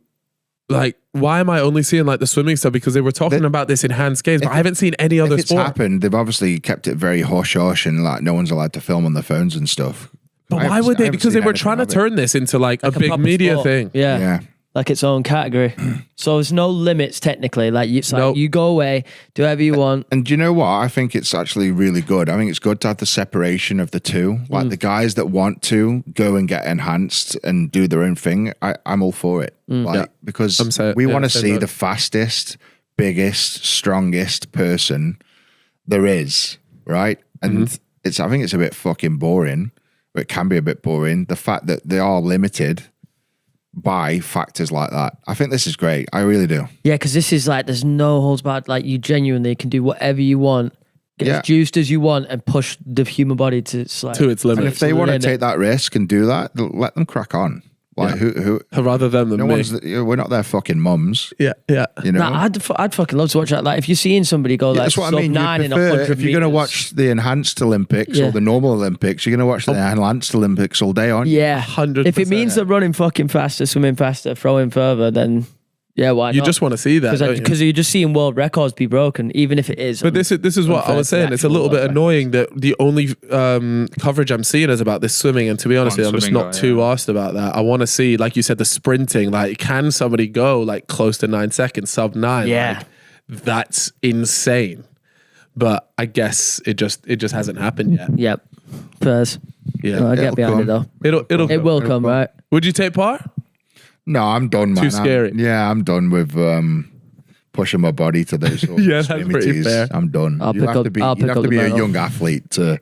like. Why am I only seeing like the swimming stuff? Because they were talking about this enhanced games, but I haven't seen any other If it's sport. happened, they've obviously kept it very hush-hush and like no one's allowed to film on their phones and stuff. But I why haven't- would I they? haven't Because they seen were anything trying to of it. turn this into like a big proper media sport. thing. Yeah. Yeah. Like its own category. So there's no limits technically. Like it's like Nope. you go away, do whatever you want. And do you know what? I think it's actually really good. I think it's good to have the separation of the two. Like the guys that want to go and get enhanced and do their own thing, I'm all for it. Like because we want to see the fastest, biggest, strongest person there is, right? And I think it's a bit fucking boring. Or it can be a bit boring. The fact that they are limited by factors like that. I think this is great. I really do. Yeah, because this is like there's no holds barred. Like you genuinely can do whatever you want, get Yeah. as juiced as you want, and push the human body to its like, To its limit. And if they want to limit. take that risk and do that, let them crack on. Like who Rather than no me. one's we're not their fucking mums, Yeah, yeah. you know. Nah, I'd fucking love to watch that. Like if you're seeing somebody go like That's what I sub mean. You 9 in prefer- 100 if you're going to meters. watch the enhanced Olympics Yeah. or the normal Olympics, you're going to watch the enhanced Olympics all day on. Yeah, 100%. If it means they're running fucking faster, swimming faster, throwing further, then yeah, why not? You just want to see that, don't you? because you're just seeing world records be broken, even if it is. But this is what I was saying. It's a little bit annoying that the only coverage I'm seeing is about this swimming. And to be honest, I'm just swimming not guy, too asked about that. I want to see, like you said, the sprinting. Like, can somebody go like close to 9 seconds, sub 9? Yeah. Like, that's insane. But I guess it just hasn't happened yet. Yep, Fairs. Yeah, No, I It'll get behind come. it though. it Will come, right? Would you take part? No, I'm done, man. Too scary. I'm done with pushing my body to those sort of Yeah, that's pretty extremities, fair. I'm done. I'll You'd pick have up- to be, I'll you'd pick have up to the be a medal. young athlete to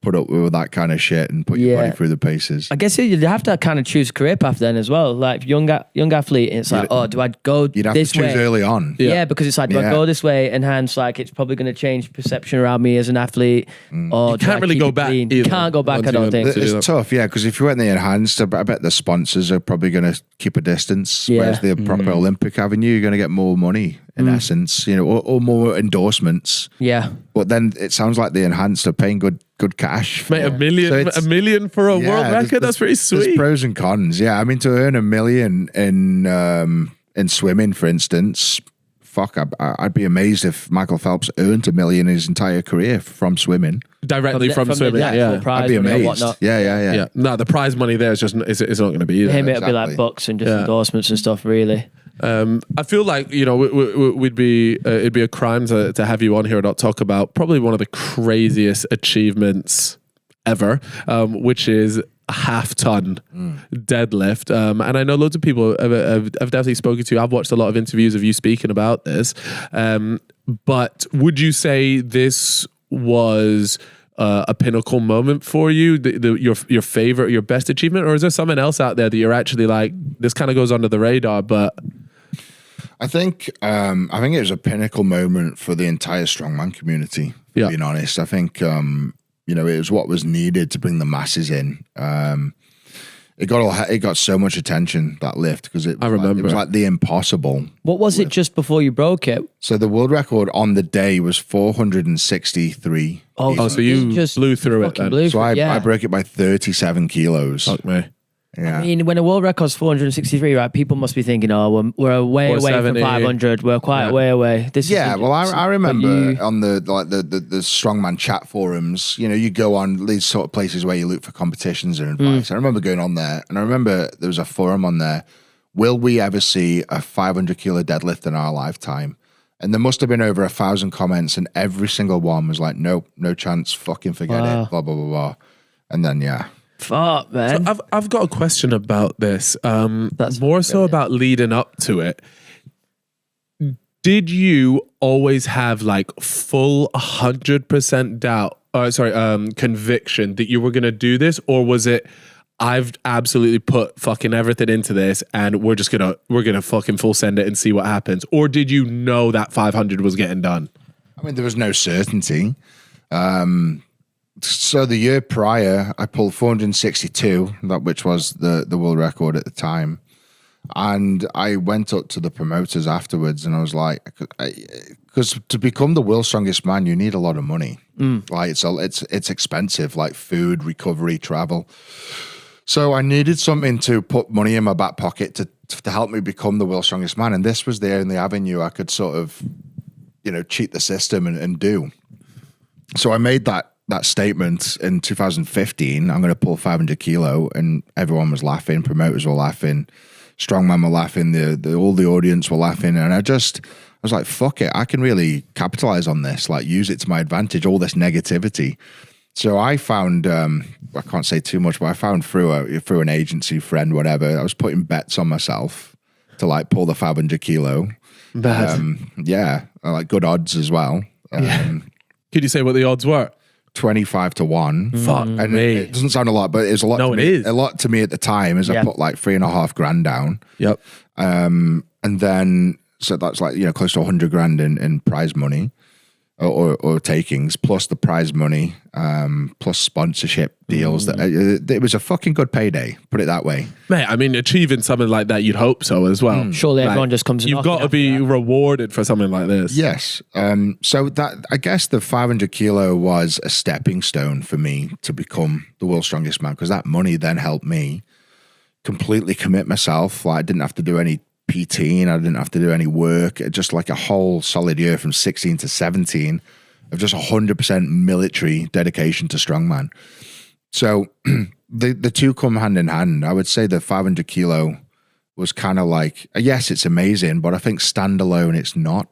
put up with that kind of shit and put your Yeah. body through the paces. I guess you'd have to kind of choose career path then as well. Like young athlete, it's like, oh, do I go You'd have this to choose way? early on. Yeah, because it's like, do I Yeah. go this way? And hence, like, it's probably going to change perception around me as an athlete. Or You do can't I really keep go it back clean? either. Can't go back, Once I don't you think. to do that. It's tough, yeah, because if you went the enhanced, I bet the sponsors are probably going to keep a distance. Yeah. Whereas the proper Olympic avenue, you're going to get more money in essence, you know, or more endorsements. Yeah. But then it sounds like the enhanced are paying good cash. Mate, So a million for a yeah, world there's- record. That's pretty There's sweet. pros and cons. Yeah, I mean, to earn $1 million in swimming, for instance, fuck, I'd be amazed if Michael Phelps earned $1 million in his entire career from swimming. Directly from the swimming. actual Yeah. prize I'd be money or amazed. whatnot. Yeah. No, the prize money there is just it's not going to be either. Him, it'll be like Exactly. bucks and just Yeah. endorsements and stuff, really. I feel like we'd be it'd be a crime to have you on here and not talk about probably one of the craziest achievements ever, which is a half-ton deadlift. And I know loads of people have definitely spoken to you. I've watched a lot of interviews of you speaking about this. But would you say this was a pinnacle moment for you, your favorite, your best achievement, or is there something else out there that you're actually like, this kind of goes under the radar, but I think it was a pinnacle moment for the entire strongman community. Yeah. Being honest, I think it was what was needed to bring the masses in. It got so much attention, that lift, because it was like the impossible. What was it just before you broke it? So the world record on the day was 463. Oh, so you just blew through it fucking then. blew So through it, I broke it by 37 kilos. Fuck me. Yeah. I mean, when a world record's 463, right? People must be thinking, "Oh, we're way away from 470. 500. We're quite way away." This Yeah, is well, I remember you- on the strongman chat forums, you go on these sort of places where you look for competitions and advice. I remember going on there, and I remember there was a forum on there. Will we ever see a 500 kilo deadlift in our lifetime? And there must have been over 1,000 comments, and every single one was like, "Nope, no chance. Fucking forget it." Blah blah blah blah. And then fuck, man. I've got a question about this. That's more so about leading up to it. Did you always have like full 100% doubt? Conviction that you were gonna do this, or was it? I've absolutely put fucking everything into this, and we're gonna fucking full send it and see what happens. Or did you know that 500 was getting done? I mean, there was no certainty. So the year prior, I pulled 462, which was the world record at the time. And I went up to the promoters afterwards, and I was like, because to become the world's strongest man, you need a lot of money. Like it's expensive, like food, recovery, travel. So I needed something to put money in my back pocket to help me become the world's strongest man. And this was the only avenue I could sort of, cheat the system and do. So I made that statement in 2015. I'm going to pull 500 kilo, and everyone was laughing. Promoters were laughing. Strongman were laughing. All the audience were laughing. And I was like, fuck it. I can really capitalize on this, like use it to my advantage, all this negativity. So I found, I can't say too much, but I found through an agency friend, whatever, I was putting bets on myself to like pull the 500 kilo. Yeah, I like good odds as well. Could you say what the odds were? 25 to 1. Fuck And me. it doesn't sound a lot, but it's a lot. No, to it me. is. A lot to me at the time, as I put like $3,500 down. Yep. And then, so that's like, close to 100 grand in prize money or takings, plus the prize money, plus sponsorship deals. It was a fucking good payday, put it that way. Mate, I mean, achieving something like that, you'd hope so as well. Surely everyone just comes. You've got to be rewarded for something like this. Yes. So that, I guess the 500 kilo was a stepping stone for me to become the world's strongest man, because that money then helped me completely commit myself. Like I didn't have to do any PT, I didn't have to do any work. Just like a whole solid year from 16 to 17 of just 100% military dedication to strongman. So the two come hand in hand. I would say the 500 kilo was kind of like, yes, it's amazing, but I think standalone, it's not.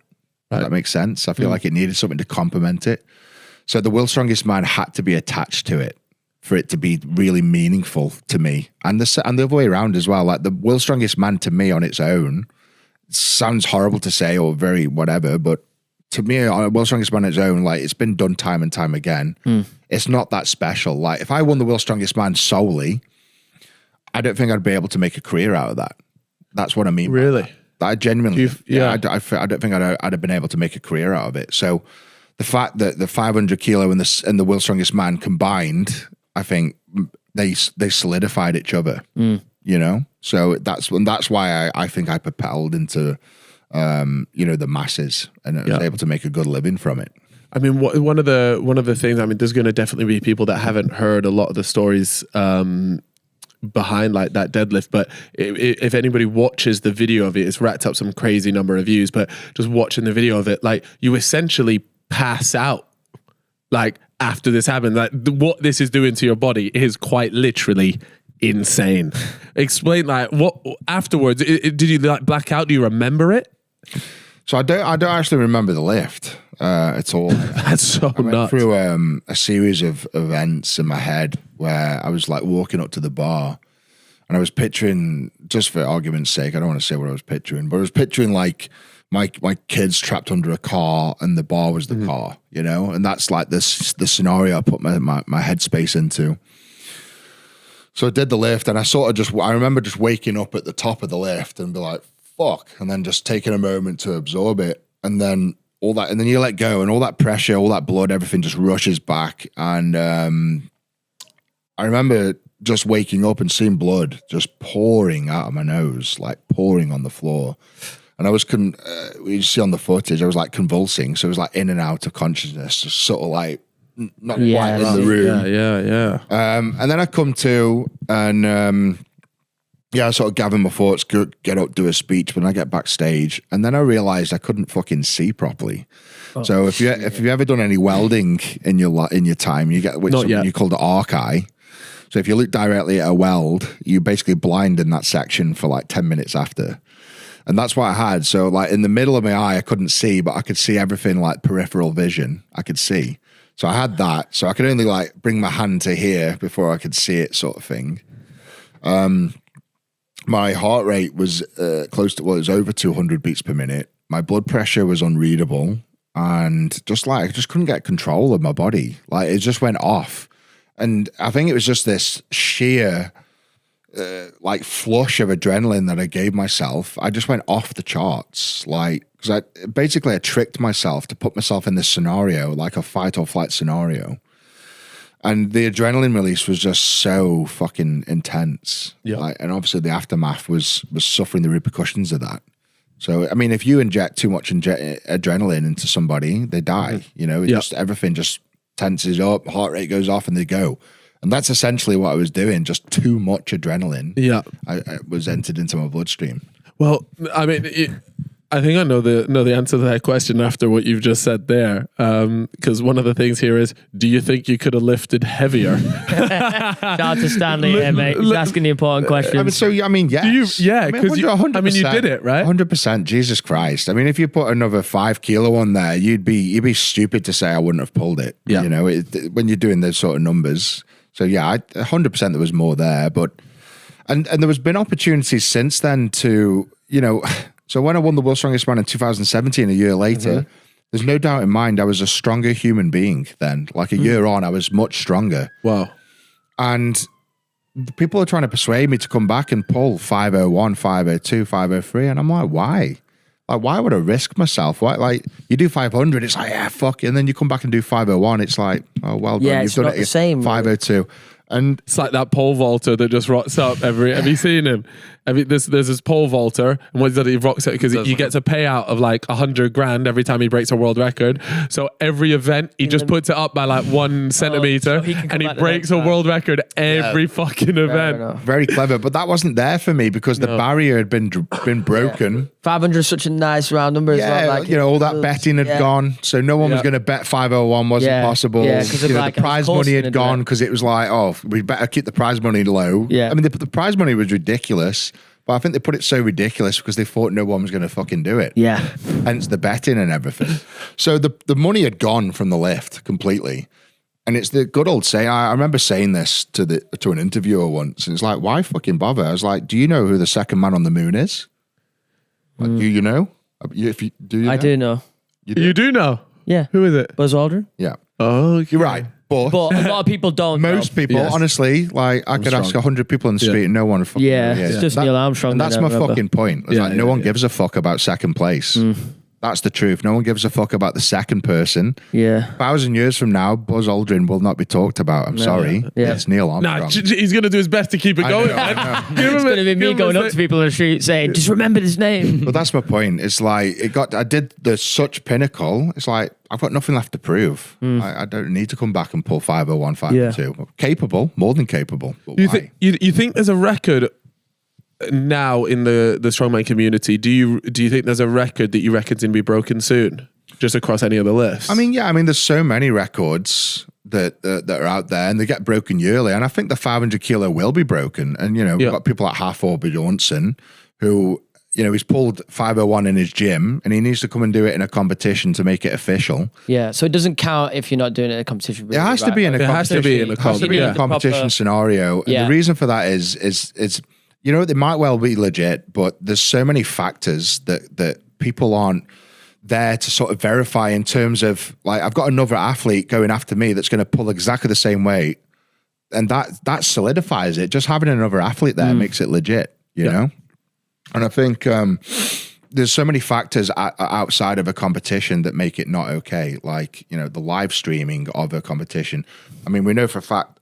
Does that make sense? I feel like it needed something to complement it. So the world's strongest man had to be attached to it for it to be really meaningful to me. And the other way around as well. Like the world's strongest man to me on its own sounds horrible to say or very whatever, but to me, on a World's Strongest Man on its own, like it's been done time and time again. It's not that special. Like if I won the World's Strongest Man solely, I don't think I'd be able to make a career out of that. That's what I mean. Really? I genuinely, I don't think I'd have been able to make a career out of it. So the fact that the 500 kilo and the World's Strongest Man combined, I think they solidified each other. You know, so that's why I think I propelled into the masses and I was able to make a good living from it. I mean, one of the things, I mean, there's going to definitely be people that haven't heard a lot of the stories behind like that deadlift, but if anybody watches the video of it, it's racked up some crazy number of views, but just watching the video of it, like you essentially pass out like after this happened. Like what this is doing to your body is quite literally insane. Explain like what afterwards, did you like black out? Do you remember it? So I don't actually remember the lift at all. That's so I went nuts. through a series of events in my head where I was like walking up to the bar and I was picturing, just for argument's sake, I don't want to say what I was picturing, but I was picturing like my kids trapped under a car and the bar was the car, you know? And that's like the scenario I put my headspace into. So I did the lift and I remember just waking up at the top of the lift and be like, fuck, and then just taking a moment to absorb it. And then all that, and then you let go and all that pressure, all that blood, everything just rushes back. And I remember just waking up and seeing blood just pouring out of my nose, like pouring on the floor. And I was, you see on the footage, I was like convulsing. So it was like in and out of consciousness, just sort of like not quite in the room. Yeah. And then I come to and I sort of gather my thoughts, get up, do a speech, but then I get backstage and then I realized I couldn't fucking see properly. So if you've ever done any welding in your time, you get something you call the arc eye. So if you look directly at a weld, you're basically blind in that section for like 10 minutes after. And that's what I had. So like in the middle of my eye, I couldn't see, but I could see everything like peripheral vision. I could see. So I had that. So I could only like bring my hand to here before I could see it, sort of thing. My heart rate was it was over 200 beats per minute. My blood pressure was unreadable. And I just couldn't get control of my body. Like it just went off. And I think it was just this sheer like flush of adrenaline that I gave myself. I just went off the charts. Like, because I tricked myself to put myself in this scenario, like a fight or flight scenario. And the adrenaline release was just so fucking intense. Yeah. Like, and obviously the aftermath was suffering the repercussions of that. So, I mean, if you inject too much adrenaline into somebody, they die. You know, just everything just tenses up, heart rate goes off and they go. And that's essentially what I was doing, just too much adrenaline. Yeah. I was entered into my bloodstream. Well, I mean, I think I know the answer to that question after what you've just said there. Because one of the things here is, do you think you could have lifted heavier? Shout out to Stanley here, mate. He's asking the important questions. Yes. Because you did it, right? 100%. Jesus Christ. I mean, if you put another 5 kilo on there, you'd be stupid to say I wouldn't have pulled it. Yeah. You know, when you're doing those sort of numbers. So yeah, 100% there was more there, but and there was been opportunities since then to, you know. So when I won the World's Strongest Man in 2017, a year later, there's no doubt in mind I was a stronger human being then. Like a year on, I was much stronger. Wow. And people are trying to persuade me to come back and pull 501, 502, 503. And I'm like, why? Like, why would I risk myself? Why? Like, you do 500, it's like, yeah, fuck it. And then you come back and do 501, it's like, oh, well done. Yeah, You've done not it the same. 502. And it's like that pole vaulter that just rocks up have you seen him? There's this pole vaulter, and what he does, he rocks it because he gets a payout of like 100 grand every time he breaks a world record. So every event, he just puts it up by like 1 centimeter, and he breaks a world record every fucking event. Very clever, but that wasn't there for me because the barrier had been broken. Yeah. 500 is such a nice round number as well. Like, you know, all that betting had gone, so no one was going to bet 501 wasn't possible. Yeah, because the prize money had gone because it was like, oh, we better keep the prize money low. Yeah, I mean, the prize money was ridiculous. But I think they put it so ridiculous because they thought no one was going to fucking do it. Yeah. Hence the betting and everything. So the money had gone from the lift completely. And it's the good old saying. I remember saying this to an interviewer once. And it's like, why fucking bother? I was like, do you know who the second man on the moon is? Like, do you know? If you do, you know? I do know. You do know? Yeah. Who is it? Buzz Aldrin. Yeah. Oh, You're right. But a lot of people don't. most people, honestly, like I could ask 100 people on the street and no one would fucking know. It's just Neil Armstrong. And that's my fucking point. It's like no one gives a fuck about second place. That's the truth. No one gives a fuck about the second person. Yeah. 1,000 years from now, Buzz Aldrin will not be talked about. I'm sorry. Yeah. It's Neil Armstrong. Nah, he's going to do his best to keep it going. It's going to be me going up to people in the street saying, just remember his name. But that's my point. It's like, I did the such pinnacle. It's like, I've got nothing left to prove. I don't need to come back and pull 501, 502. Capable, more than capable. But why? You think there's a record now in the strongman community? Do you think there's a record that you reckon's going to be broken soon, just across any other lifts? I mean, there's so many records that are out there, and they get broken yearly. And I think the 500 kilo will be broken. And we've got people like Half-Orby Johnson, who he's pulled 501 in his gym, and he needs to come and do it in a competition to make it official. Yeah, so it doesn't count if you're not doing it in a competition. It has to be in a competition. It has to be in a competition scenario. And the reason for that is they might well be legit, but there's so many factors that people aren't there to sort of verify in terms of, like, I've got another athlete going after me that's going to pull exactly the same weight, and that solidifies it. Just having another athlete there makes it legit, you know? And I think there's so many factors outside of a competition that make it not okay. Like, the live streaming of a competition. I mean, I know for a fact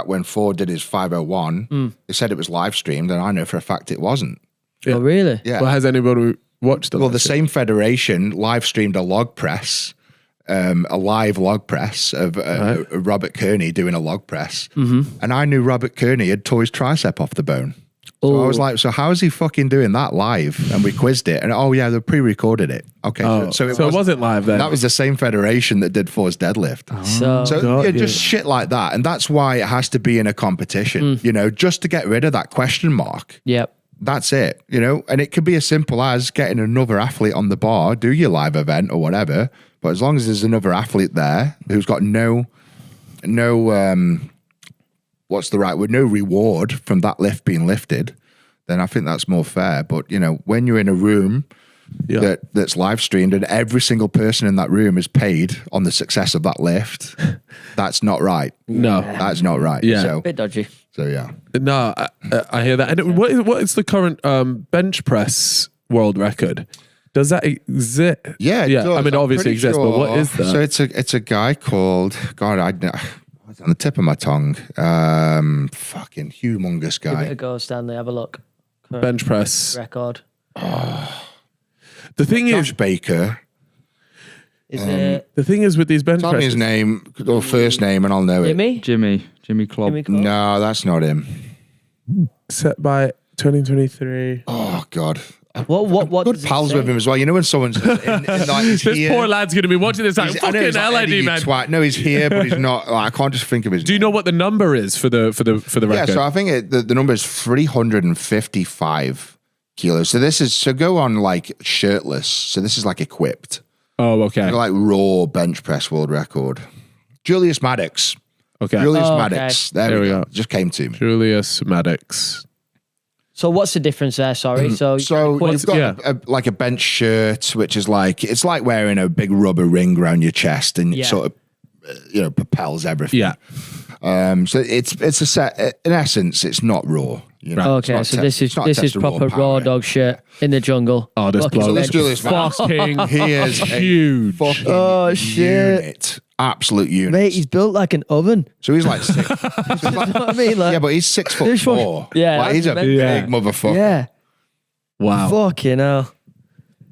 when Ford did his 501, they said it was live streamed, and I know for a fact it wasn't. Yeah. Oh, really? Yeah. Well, has anybody watched it? Well, the same federation live streamed a log press, a live log press of Robert Kearney doing a log press. And I knew Robert Kearney had tore his tricep off the bone. So I was like, so how is he fucking doing that live? And we quizzed it. And they pre-recorded it. Okay. So it wasn't live then. That was the same federation that did Force Deadlift. Just shit like that. And that's why it has to be in a competition, just to get rid of that question mark. Yep. That's it, and it could be as simple as getting another athlete on the bar, do your live event or whatever. But as long as there's another athlete there who's got no reward from that lift being lifted, then I think that's more fair. But when you're in a room that's live streamed and every single person in that room is paid on the success of that lift, that's not right. No, that's not right. Yeah, so, a bit dodgy. So yeah, no, I hear that. And what is the current bench press world record? Does that exist? Yeah. I mean, obviously exists, but what is that? So it's a guy called it's on the tip of my tongue. Fucking humongous guy. Give it a go, Stanley. Have a look. Bench press record. The thing Josh is, Baker. Is it? The thing is with these bench tell me presses, his name or first name, and I'll know it. Jimmy Klopp. No, that's not him. set by 2023. Oh God. What good pals with him as well. You know when someone's in like, he's This here, poor lad's going to be watching this like, I know fucking he's like, LID, Eddie, man. twat. No, he's here, but he's not. Like, I can't just think of his. Do you know what the number is for the record? Yeah, so I think the number is 355 kilos. So go on like shirtless. So this is like equipped. Oh, okay. Like raw bench press world record. Julius Maddox. Okay. Julius Maddox. Okay. There we go. Just came to me. Julius Maddox. So what's the difference there? Sorry. So you've got a bench shirt, which is like, it's like wearing a big rubber ring around your chest and it sort of, propels everything. Yeah. So it's a set, in essence, it's not raw. You know, okay, so this is proper raw dog shit in the jungle. Oh, this bloke. So let's do this. Fucking he is huge. Fucking unit. Absolute unit. Mate, he's built like an oven. So he's like 6. You know what I mean? Like, yeah, but he's 6'4". Yeah, like, he's a big motherfucker. Yeah. Wow. Fucking hell.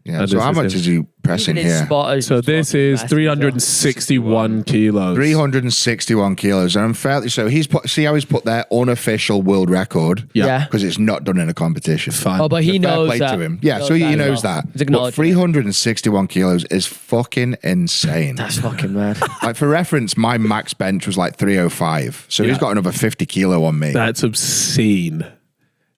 Yeah. So how much is he pressing here? So this is 361 kilos. 361 kilos, and I'm fairly so. See how he's put their unofficial world record. Yeah. Because it's not done in a competition. Fine. Oh, but he knows play that. to him. Yeah, so he knows that. But 361 kilos is fucking insane. That's fucking mad. Like for reference, my max bench was like 305. So he's got another 50 kilo on me. That's obscene.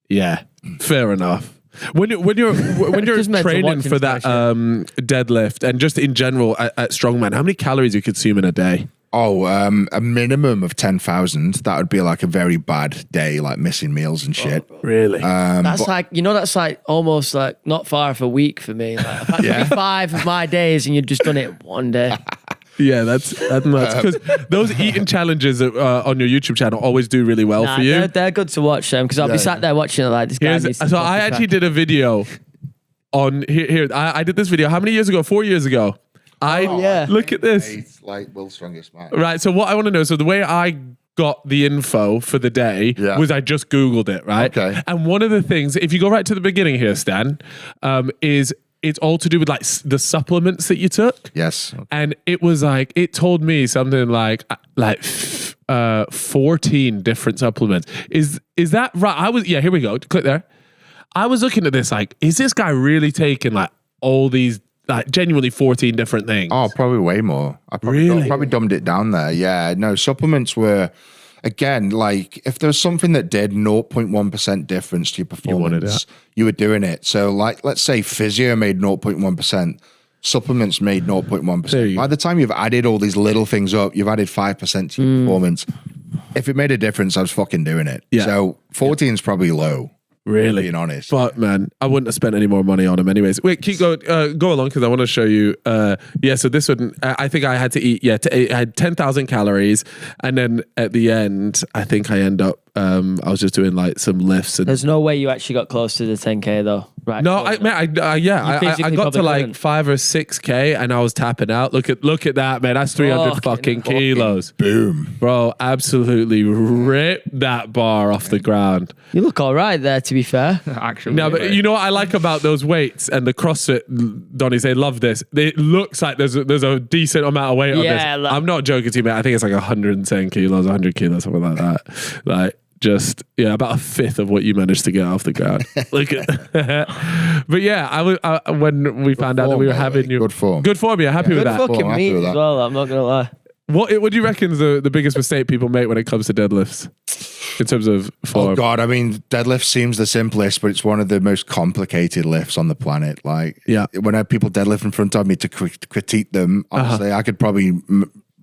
Yeah. Fair enough. When you're training for that deadlift and just in general at strongman, how many calories you consume in a day? Oh, a minimum of 10,000. That would be like a very bad day, like missing meals and shit. Really? That's that's like almost like not far off a week for me. Like, I've had 5 of my days and you've just done it one day. Yeah, that's nuts. Because those eating challenges on your YouTube channel always do really well for you. They're good to watch them because I'll be sat there watching it like this guy. So I actually did a video on here. I did this video how many years ago? 4 years ago. Look at this. It's like World's Strongest Man. Right. So what I want to know, so the way I got the info for the day was I just Googled it, right? Okay. And one of the things, if you go right to the beginning here, Stan, is it's all to do with like the supplements that you took. Yes. And it was like, it told me something like 14 different supplements. Is that right? Here we go. Click there. I was looking at this like, is this guy really taking like all these like genuinely 14 different things? Oh, probably way more. I probably dumbed it down there. Yeah, no, supplements were, again, like if there was something that did 0.1% difference to your performance, you were doing it. So like, let's say physio made 0.1%, supplements made 0.1%. By the time you've added all these little things up, you've added 5% to your performance. If it made a difference, I was fucking doing it. Yeah. So 14 is probably low. Really? Being honest. But man, I wouldn't have spent any more money on them anyways. Wait, keep going. Go along because I want to show you. So this one, I think I had to eat, I had 10,000 calories. And then at the end, I think I end up, I was just doing like some lifts. And there's no way you actually got close to the 10K though. Right. No, I got to like 5 or 6K and I was tapping out. Look at that, man. That's 300 fucking kilos. Boom. Bro, absolutely ripped that bar off the ground. You look all right there, to be fair. Actually. No, but you know what I like about those weights and the CrossFit Donnies, they love this. It looks like there's a decent amount of weight on this. I'm not joking to you, man. I think it's like 110 kilos, 100 kilos, something like that. Like, just about a fifth of what you managed to get off the ground. Look at, but yeah, I when we found out that we were having you good form. Yeah, happy with that. Good fucking meat as well. I'm not gonna lie. What do you reckon is the biggest mistake people make when it comes to deadlifts in terms of form? Oh God, I mean, deadlift seems the simplest, but it's one of the most complicated lifts on the planet. Like, when I have people deadlift in front of me to critique them, honestly, I could probably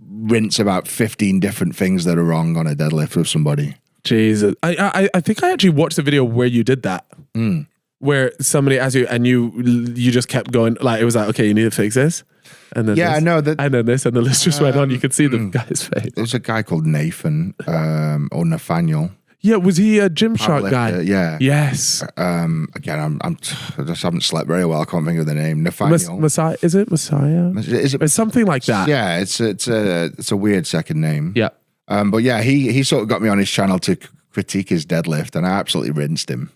rinse about 15 different things that are wrong on a deadlift with somebody. Jesus, I think I actually watched the video where you did that, where somebody asked you and you just kept going. Like it was like, okay, you need to fix this, and then I know that, and then this, and the list just went on. You could see the guy's face. There's a guy called Nathan or Nathaniel. Yeah, was he a Gymshark guy? Yeah. Yes. Again, I just haven't slept very well. I can't think of the name. Nathaniel. Messiah? Is it Messiah? Is it? It's something like that. Yeah, it's a weird second name. Yeah. But yeah, he sort of got me on his channel to critique his deadlift, and I absolutely rinsed him.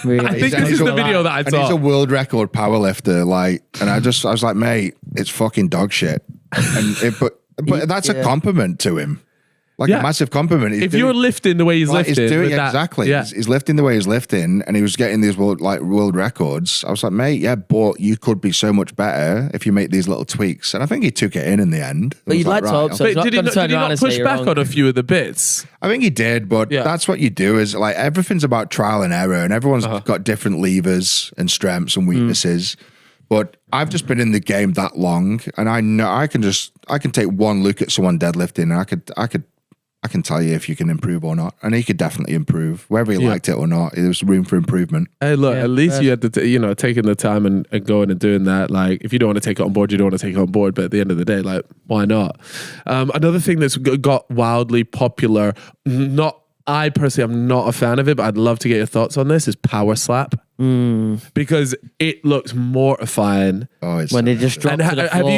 Really? I think this is the video that I saw. And he's a world record powerlifter, like, and I was like, mate, it's fucking dog shit. But that's a compliment to him. Like a massive compliment. If you're lifting the way he's lifting, he's doing exactly. Yeah. He's lifting the way he's lifting, and he was getting these world records. I was like, mate, but you could be so much better if you make these little tweaks. And I think he took it in the end. But you'd like to hope so. Did he not push back on a few of the bits? I think he did, but that's what you do. Is like everything's about trial and error, and everyone's got different levers and strengths and weaknesses. But I've just been in the game that long, and I know I can take one look at someone deadlifting, and I can tell you if you can improve or not. And he could definitely improve. Whether he liked it or not, there was room for improvement. Hey, look, at least you had to, taking the time and going and doing that. Like, if you don't want to take it on board, you don't want to take it on board. But at the end of the day, like, why not? Another thing that's got wildly popular, I personally am not a fan of it, but I'd love to get your thoughts on this, is power slap. Because it looks mortifying when they just drop to the floor.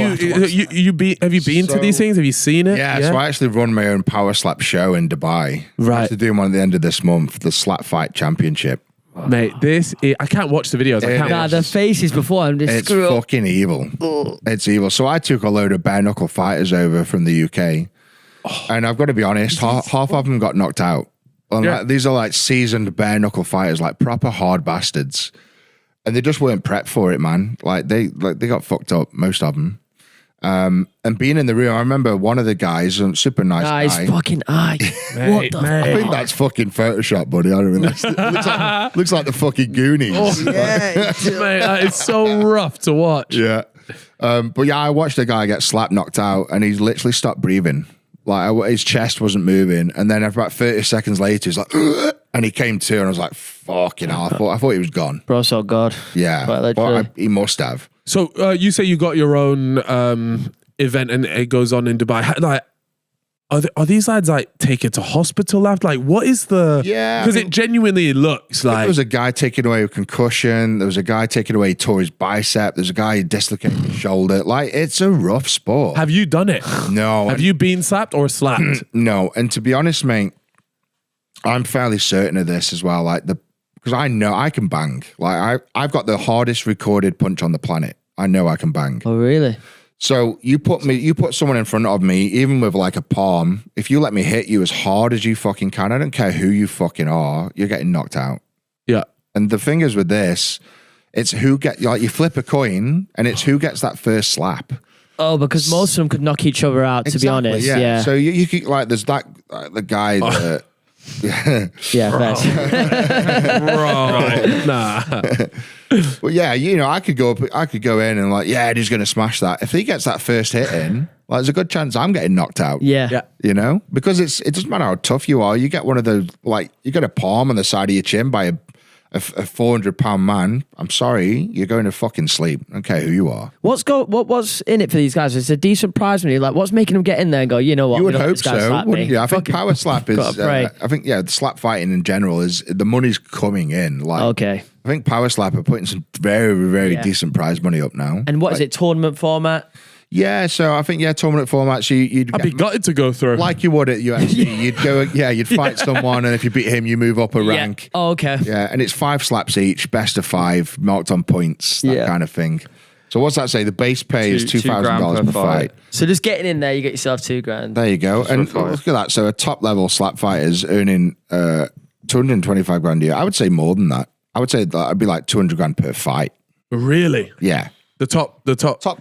Have you been to these things? Have you seen it? Yeah, so I actually run my own power slap show in Dubai. Right. I'm actually doing one at the end of this month, the Slap Fight Championship. Mate, I can't watch the videos. I can't. The faces before I'm just it's fucking evil. It's evil. So I took a load of bare knuckle fighters over from the UK, and I've got to be honest, half of them got knocked out. Like, these are like seasoned bare knuckle fighters, like proper hard bastards, and they just weren't prepped for it, man. Like they got fucked up, most of them. And being in the room, I remember one of the guys, super nice guy. His fucking eye. What the? I think that's fucking Photoshop, buddy. I don't know. Looks like the fucking Goonies. Mate, it's so rough to watch. Yeah. But yeah, I watched a guy get knocked out, and he's literally stopped breathing. Like his chest wasn't moving, and then about 30 seconds later, he's like, and he came to, and I was like, fucking hell. I thought he was gone. Bro, so God. Yeah, but he must have. So you say you got your own event, and it goes on in Dubai. Like, are these lads like taken to hospital after? Like, what is the? Yeah, because it genuinely looks like there was a guy taken away with concussion. There was a guy taken away, tore his bicep. There's a guy who dislocated his shoulder. Like, it's a rough sport. Have you done it? No. Have you been slapped or slapped? No. And to be honest, mate, I'm fairly certain of this as well. Like because I know I can bang. Like I've got the hardest recorded punch on the planet. I know I can bang. Oh, really? So you put someone in front of me, even with like a palm, if you let me hit you as hard as you fucking can, I don't care who you fucking are, you're getting knocked out. Yeah. And the thing is with this, it's you flip a coin and it's who gets that first slap. Oh, because most of them could knock each other out, to be honest. Yeah. So you could, like, there's that, the guy that... Yeah, right. Nah. Well, yeah, I could go in and like, yeah, he's going to smash that. If he gets that first hit in, well, there's a good chance I'm getting knocked out. Yeah. Because it doesn't matter how tough you are. You get one of those, like, you get a palm on the side of your chin by a 400-pound man. I'm sorry, you're going to fucking sleep. I don't care who you are. What's in it for these guys? It's a decent prize money. Like, what's making them get in there and go, you know what? You would hope so, wouldn't you? I think power slap is. I think the slap fighting in general is the money's coming in. Like, okay. I think power slap are putting some very, very decent prize money up now. And what is it? Tournament format? Yeah, so I think tournament formats. I'd be gutted to go through like you would at UFC. You'd go, you'd fight someone, and if you beat him, you move up a rank. Oh, okay. Yeah, and it's 5 slaps each, best of 5, marked on points, that kind of thing. So what's that say? The base pay is $2,000 per fight. So just getting in there, you get yourself $2,000. There you go. And look at that. So a top level slap fighter's earning 225 grand a year. I would say more than that. I would say that I'd be like 200 grand per fight. Really? Yeah. The top.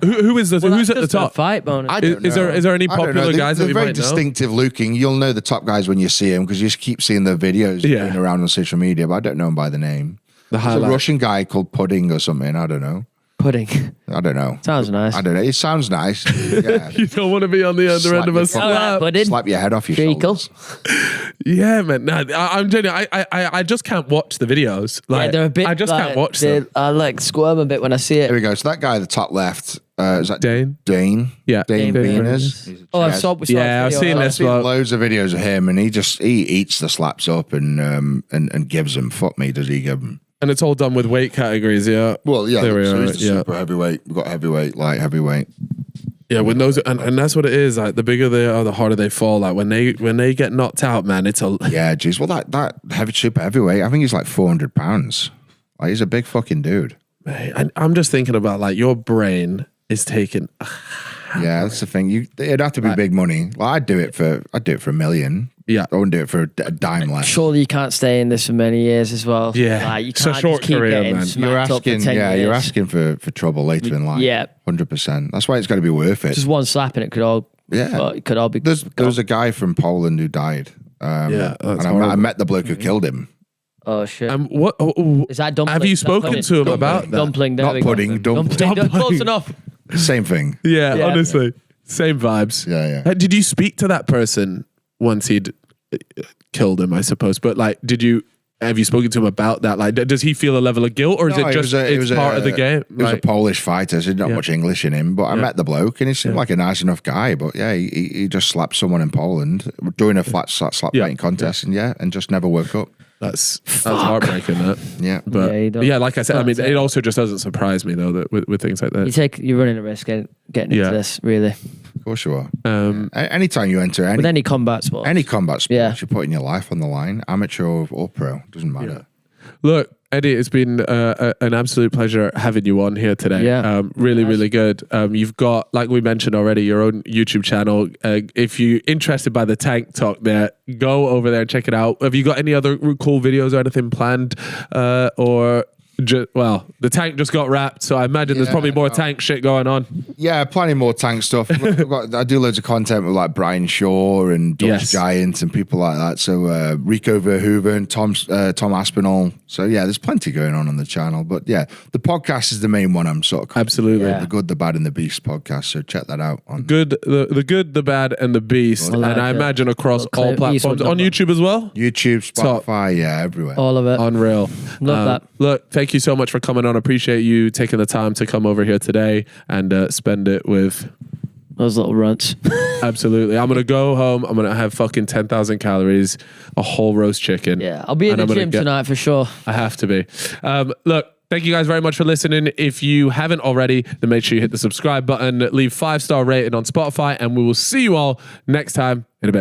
Who is this? Who's at the top? Fight bonus. Is there any popular guys that we very might know? Distinctive looking. You'll know the top guys when you see them because you just keep seeing their videos going around on social media. But I don't know them by the name. There's a Russian guy called Pudding or something. I don't know. Pudding. I don't know. Sounds nice. I don't know. It sounds nice. Yeah. You don't want to be on the other end of a slap. Slap your head off your shoulders. Yeah, man. No, I'm genuine. I just can't watch the videos. Like, they're a bit. I just can't watch them. I like squirm a bit when I see it. Here we go. So that guy at the top left, is that Dane? Dane? Yeah. Dane Venus. I've seen I've this. seen I've seen loads of videos of him, and he eats the slaps up and gives them. Fuck me, does he give them? And it's all done with weight categories, yeah. Well, yeah. There we so are. he's the super heavyweight. We've got heavyweight, light heavyweight. Yeah, when those and that's what it is. Like, the bigger they are, the harder they fall. Like when they get knocked out, man, it's a geez. Well, that super heavyweight, I think he's like 400 pounds. Like, he's a big fucking dude. Man, I'm just thinking about, like, your brain is taking. Yeah, that's the thing. It'd have to be big money. Well, I'd do it for $1 million. Yeah, I wouldn't do it for a dime less. Surely you can't stay in this for many years as well. Yeah, like, you it's a can't short just keep career, getting man. smacked up for 10 years. You're asking for trouble later in life. Yeah, 100%. That's why it's got to be worth it. Just one slap and it could all. It could all be. There was a guy from Poland who died. Yeah, and I met the bloke who killed him. Oh shit! What is that? Dumpling? Have you spoken to him about that? Dumpling? Not pudding. Dumpling. Close enough. Same thing. Yeah, honestly, same vibes. Yeah. Did you speak to that person once he'd killed him? I suppose, but like, have you spoken to him about that? Like, does he feel a level of guilt, or is it just part of the game? He was a Polish fighter, so not much English in him. But I met the bloke, and he seemed like a nice enough guy. But yeah, he just slapped someone in Poland during a flat slap fighting contest, and just never woke up. That's heartbreaking. That but like I said, I mean, it also just doesn't surprise me though that with things like that, you're running a risk getting into this. Really, of course you are. Anytime you enter any combat sport, you're putting your life on the line, amateur or pro, doesn't matter. Look, Eddie, it's been an absolute pleasure having you on here today. Yeah. Really good. You've got, like we mentioned already, your own YouTube channel. If you're interested by the tank talk there, go over there and check it out. Have you got any other cool videos or anything planned? Or well, the tank just got wrapped, so I imagine there's probably more tank shit going on. Yeah, plenty more tank stuff. I do loads of content with like Brian Shaw and Dutch Giant and people like that. So Rico Verhoeven, Tom Aspinall. So yeah, there's plenty going on the channel. But yeah, the podcast is the main one. I'm sort of absolutely the Good, the Bad, and the Beast podcast. So check that out. On the Good, the Bad, and the Beast, and I imagine across all platforms on YouTube as well. YouTube, Spotify, everywhere. All of it. Unreal. Love that. Look, thank you so much for coming on. Appreciate you taking the time to come over here today and spend it with those little runts. Absolutely. I'm going to go home. I'm going to have fucking 10,000 calories, a whole roast chicken. Yeah, I'll be in the gym tonight for sure. I have to be. Look, thank you guys very much for listening. If you haven't already, then make sure you hit the subscribe button, leave 5-star rating on Spotify, and we will see you all next time in a bit.